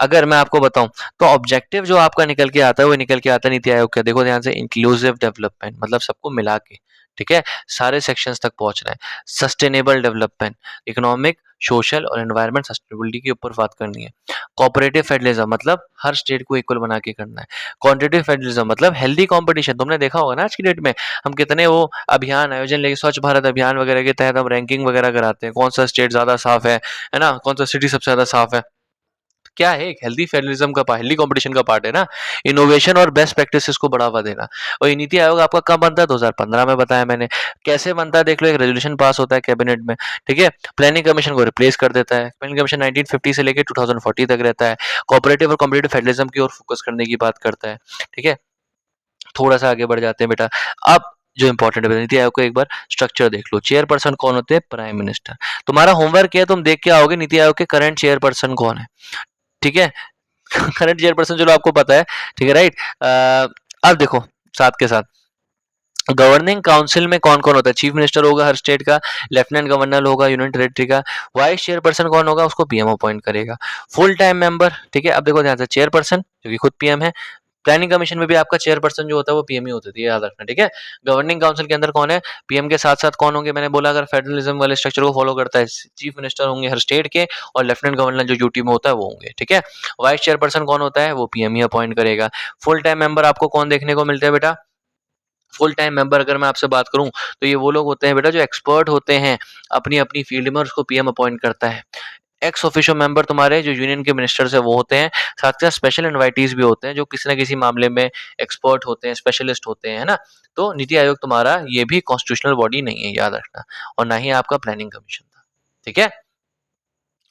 अगर मैं आपको बताऊं तो ऑब्जेक्टिव जो आपका निकल के आता है वो निकल के आता है नीति आयोग का, देखो ध्यान से, इंक्लूसिव डेवलपमेंट, मतलब सबको मिला के। ठीक है, सारे सेक्शंस तक पहुंच रहे हैं। सस्टेनेबल डेवलपमेंट, इकोनॉमिक, सोशल और एनवायरमेंट सस्टेनेबिलिटी के ऊपर बात करनी है। कोऑपरेटिव फेडरलिज्म मतलब हर स्टेट को इक्वल बना के करना है। क्वांटिटेटिव फेडरलिज्म मतलब हेल्दी कंपटीशन। तुमने देखा होगा ना आज की डेट में हम कितने वो अभियान आयोजन लेके स्वच्छ भारत अभियान वगैरह के तहत हम रैंकिंग वगैरह कराते हैं, कौन सा स्टेट ज्यादा साफ है ना, कौन सा सिटी सबसे ज्यादा साफ है। क्या है, एक हेल्दी फेडरलिज्म का हेल्दी कंपटीशन का पार्ट है ना। इनोवेशन और बेस्ट प्रैक्टिसेस को बढ़ावा देना। और ये नीति आयोग आपका कब बनता है, 2015 में बताया मैंने। कैसे बनता है देख लो, एक रेजोल्यूशन पास होता है कैबिनेट में, ठीक है। प्लानिंग कमीशन को रिप्लेस कर देता है। प्लानिंग कमीशन 1950 से लेकर 2040 तक रहता है। कोऑपरेटिव और कॉम्पिटिटिव फेडरलिज्म की ओर फोकस करने की बात करता है, ठीक है। थोड़ा सा आगे बढ़ जाते हैं बेटा। अब जो इंपॉर्टेंट है, नीति आयोग को एक बार स्ट्रक्चर देख लो। चेयरपर्सन कौन होते हैं, प्राइम मिनिस्टर। तुम्हारा होमवर्क क्या है, तुम देख के आओगे नीति आयोग के करंट चेयरपर्सन कौन है, ठीक है। करंट चेयरपर्सन चलो आपको पता है, ठीक है, राइट। अब देखो साथ के साथ गवर्निंग काउंसिल में कौन कौन होता है। चीफ मिनिस्टर होगा हर स्टेट का, लेफ्टिनेंट गवर्नर होगा यूनियन टेरिटरी का, वाइस चेयरपर्सन कौन होगा, उसको पीएम अपॉइंट करेगा। फुल टाइम मेंबर, ठीक है। अब देखो ध्यान से, चेयरपर्सन जो कि खुद पीएम है। प्लानिंग कमीशन में भी आपका चेयरपर्सन जो होता है वो पीएम ही होती है, याद रखना, ठीक है। गवर्निंग काउंसिल के अंदर कौन है, पीएम के साथ साथ कौन होंगे, मैंने बोला अगर फेडरलिज्म वाले स्ट्रक्चर को फॉलो करता है, चीफ मिनिस्टर होंगे हर स्टेट के, और लेफ्टिनेंट गवर्नर जो यूटी में होता है वो होंगे, ठीक है। वाइस चेयरपर्सन कौन होता है, वो पीएम ही अपॉइंट करेगा। फुल टाइम मेंबर आपको कौन देखने को मिलते हैं बेटा, फुल टाइम मेंबर अगर मैं आपसे बात करूं तो ये वो लोग होते हैं बेटा जो एक्सपर्ट होते हैं अपनी अपनी फील्ड में, और उसको पीएम अपॉइंट करता है। एक्स ऑफिशियो मेंबर तुम्हारे जो यूनियन के मिनिस्टर्स है वो होते हैं। साथ के साथ स्पेशल इनवाइटीज भी होते हैं जो किसी ना किसी मामले में एक्सपर्ट होते हैं, स्पेशलिस्ट होते हैं, है ना। तो नीति आयोग तुम्हारा ये भी कॉन्स्टिट्यूशनल बॉडी नहीं है, याद रखना। और ना ही आपका प्लानिंग कमीशन था, ठीक है।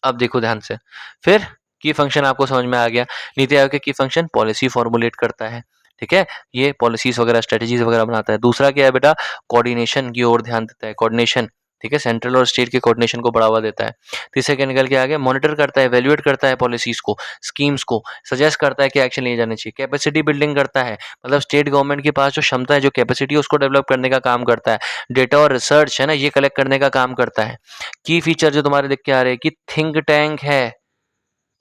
अब देखो ध्यान से, फिर की फंक्शन आपको समझ में आ गया। नीति आयोग के की फंक्शन पॉलिसी फॉर्मुलेट करता है, ठीक है। ये पॉलिसीज वगैरह स्ट्रेटेजीज वगैरह बनाता है। दूसरा क्या है बेटा, कोऑर्डिनेशन की ओर ध्यान देता है, कोऑर्डिनेशन, ठीक है। सेंट्रल और स्टेट के कोऑर्डिनेशन को बढ़ावा देता है। तीसरे के निकल के आगे मॉनिटर करता है, इवैल्यूएट करता है पॉलिसीज को, स्कीम्स को, सजेस्ट करता है कि एक्शन लिए जाने चाहिए। कैपेसिटी बिल्डिंग करता है, मतलब स्टेट गवर्नमेंट के पास जो क्षमता है, जो कैपेसिटी है, उसको डेवलप करने का काम करता है। डेटा और रिसर्च है ना, ये कलेक्ट करने का काम करता है। की फीचर जो तुम्हारे दिख के आ रहे हैं कि थिंक टैंक है,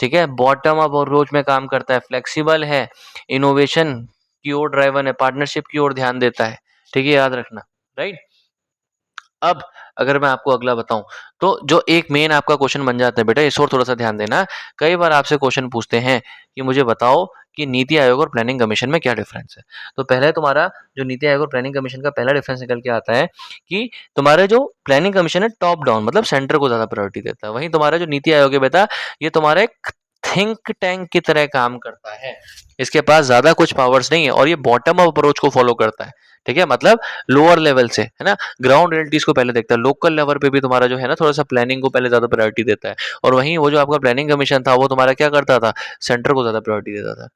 ठीक है, बॉटम अप अप्रोच में काम करता है, फ्लेक्सिबल है, इनोवेशन की ओर ड्राइवन है, पार्टनरशिप की ओर ध्यान देता है, ठीक है, याद रखना, राइट। अब अगर मैं आपको अगला बताऊं तो जो एक मेन आपका क्वेश्चन बन जाता है बेटा, इस और थोड़ा सा ध्यान देना। कई बार आपसे क्वेश्चन पूछते हैं कि मुझे बताओ कि नीति आयोग और प्लानिंग कमीशन में क्या डिफरेंस है। तो पहले तुम्हारा जो नीति आयोग और प्लानिंग कमीशन का पहला डिफरेंस निकल के आता है कि तुम्हारे जो प्लानिंग कमीशन है टॉप डाउन, मतलब सेंटर को ज्यादा प्रायोरिटी देता है। वहीं तुम्हारा जो नीति आयोग है बेटा, ये तुम्हारा एक थिंक टैंक की तरह काम करता है। इसके पास ज्यादा कुछ पावर्स नहीं है और ये बॉटम अप अप्रोच को फॉलो करता है, ठीक है। मतलब लोअर लेवल से, है ना, ग्राउंड रियलिटीज को पहले देखता है। लोकल लेवल पे भी तुम्हारा जो है ना थोड़ा सा प्लानिंग को पहले ज्यादा प्रायोरिटी देता है। और वहीं वो जो आपका प्लानिंग कमीशन था वो तुम्हारा क्या करता था, सेंटर को ज्यादा प्रायोरिटी देता था।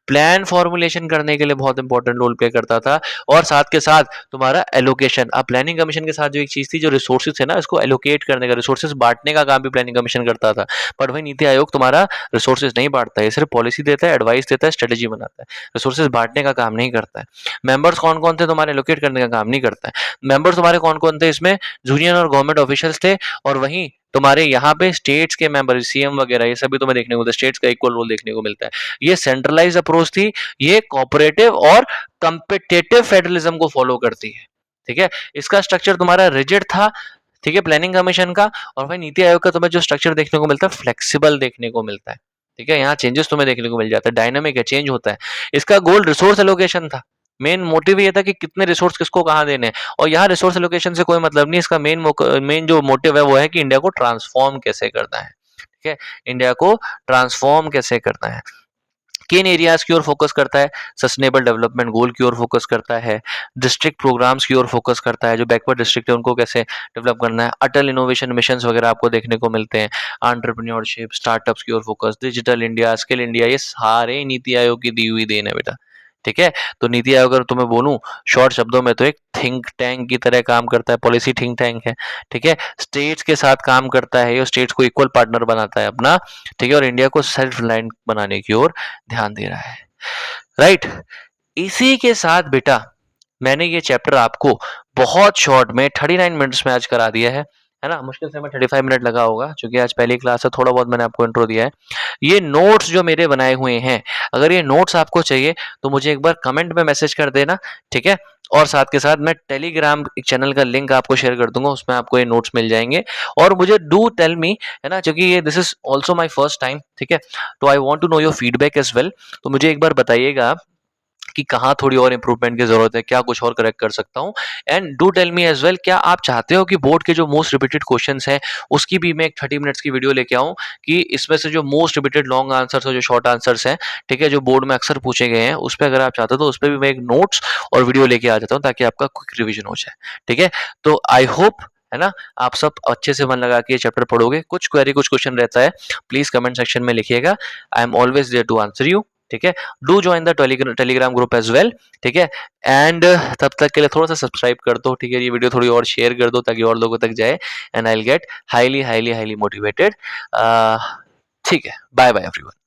प्लान फॉर्मुलेशन करने के लिए बहुत इंपॉर्टेंट रोल प्ले करता था। और साथ के साथ तुम्हारा एलोकेशन, अब प्लानिंग कमीशन के साथ जो एक चीज थी, जो रिसोर्सेज है ना, इसको एलोकेट करने का, रिसोर्सेज बांटने का काम भी प्लानिंग कमीशन करता था। बट वही नीति आयोग तुम्हारा रिसोर्सेज नहीं बांटता है, सिर्फ पॉलिसी देता है, एडवाइस देता है, स्ट्रेटेजी बनाता है, रिसोर्सेज बांटने का काम नहीं करता है। मेंबर्स कौन कौन थे तुम्हारे, एलोकेट करने का काम नहीं करता है। मेंबर्स तुम्हारे कौन कौन थे इसमें, यूनियन और गवर्नमेंट ऑफिशियल्स थे। और वहीं तुम्हारे यहाँ पे स्टेट्स के मेंबर, सीएम वगैरह, ये सभी तुम्हें देखने को मिलता है। स्टेट्स का इक्वल रोल देखने को मिलता है। ये सेंट्रलाइज अप्रोच थी, ये कोऑपरेटिव और कंपिटिटिव फेडरलिज्म को फॉलो करती है, ठीक है। इसका स्ट्रक्चर तुम्हारा रिजिड था, ठीक है, प्लानिंग कमीशन का। और भाई नीति आयोग का तुम्हें जो स्ट्रक्चर देखने को मिलता है, फ्लेक्सिबल देखने को मिलता है, ठीक है। यहाँ चेंजेस तुम्हें देखने को मिल जाता है, डायनामिक है, चेंज होता है। इसका गोल रिसोर्स एलोकेशन था। मेन मोटिव ये था कि कितने रिसोर्स किसको कहाँ देने हैं। और यहाँ रिसोर्स एलोकेशन से कोई मतलब नहीं, इसका मेन जो मोटिव है वो है कि इंडिया को ट्रांसफॉर्म कैसे करना है, ठीक है। इंडिया को ट्रांसफॉर्म कैसे करना है, किन एरियाज की ओर फोकस करता है, सस्टेनेबल डेवलपमेंट गोल की ओर फोकस करता है, डिस्ट्रिक्ट प्रोग्राम्स की ओर फोकस करता है, जो बैकवर्ड डिस्ट्रिक्ट है उनको कैसे डेवलप करना है, अटल इनोवेशन मिशन वगैरह आपको देखने को मिलते हैं, एंटरप्रेन्योरशिप, स्टार्टअप्स की ओर focus, digital India, skill India, ये सारे नीति आयोग की दी हुई देन है बेटा, ठीक है। तो नीति आयोग अगर तुम्हें बोलूं शॉर्ट शब्दों में तो एक थिंक टैंक की तरह काम करता है, पॉलिसी थिंक टैंक है, ठीक है। स्टेट्स के साथ काम करता है, और स्टेट्स को इक्वल पार्टनर बनाता है अपना, ठीक है। और इंडिया को सेल्फ रिलायंट बनाने की ओर ध्यान दे रहा है, राइट। इसी के साथ बेटा मैंने ये चैप्टर आपको बहुत शॉर्ट में 39 मिनट्स में आज करा दिया है। है ना? मुश्किल से हमें 35 मिनट लगा होगा, चूँकि आज पहली क्लास है, थोड़ा बहुत मैंने आपको इंट्रो दिया है। ये नोट्स जो मेरे बनाए हुए हैं, अगर ये नोट्स आपको चाहिए तो मुझे एक बार कमेंट में मैसेज कर देना, ठीक है? और साथ के साथ मैं टेलीग्राम एक चैनल का लिंक आपको शेयर कर दूँगा, उसमें आपको ये नोट्स मिल जाएँगे। और मुझे डू टेल मी, है ना? क्योंकि ये this is also my first time, ठीक है? तो I want to know your feedback as well. तो मुझे एक बार बताइएगा कि कहाँ थोड़ी और इम्प्रूवमेंट की ज़रूरत है, क्या कुछ और करेक्ट कर सकता हूँ। And do tell me as well, क्या आप चाहते हो कि बोर्ड के जो मोस्ट रिपीटेड क्वेश्चंस हैं, उसकी भी मैं एक 30 मिनट्स की वीडियो लेके आऊँ, कि इसमें से जो मोस्ट रिपीटेड लॉन्ग आंसर्स और जो शॉर्ट आंसर्स हैं, ठीक है, जो बोर्ड में अक्सर पूछे गए हैं, उस पे अगर आप चाहते हो तो उस पे भी मैं एक नोट्स और वीडियो लेके आ जाता हूँ, ताकि आपका क्विक रिवीजन हो जाए, ठीक है? तो आई होप, है ना, आप सब अच्छे से मन लगा के ये चैप्टर पढ़ोगे। कुछ क्वेरी, कुछ क्वेश्चन रहता है, प्लीज़ कमेंट सेक्शन में लिखिएगा। I am always there to answer you, ठीक है? Do join the Telegram group as well, ठीक है? एंड तब तक के लिए थोड़ा-सा सब्सक्राइब कर दो, ठीक है? ये वीडियो थोड़ी और शेयर कर दो ताकि और लोगों तक जाए, and I will get highly, highly, highly motivated. ठीक है। Bye bye everyone.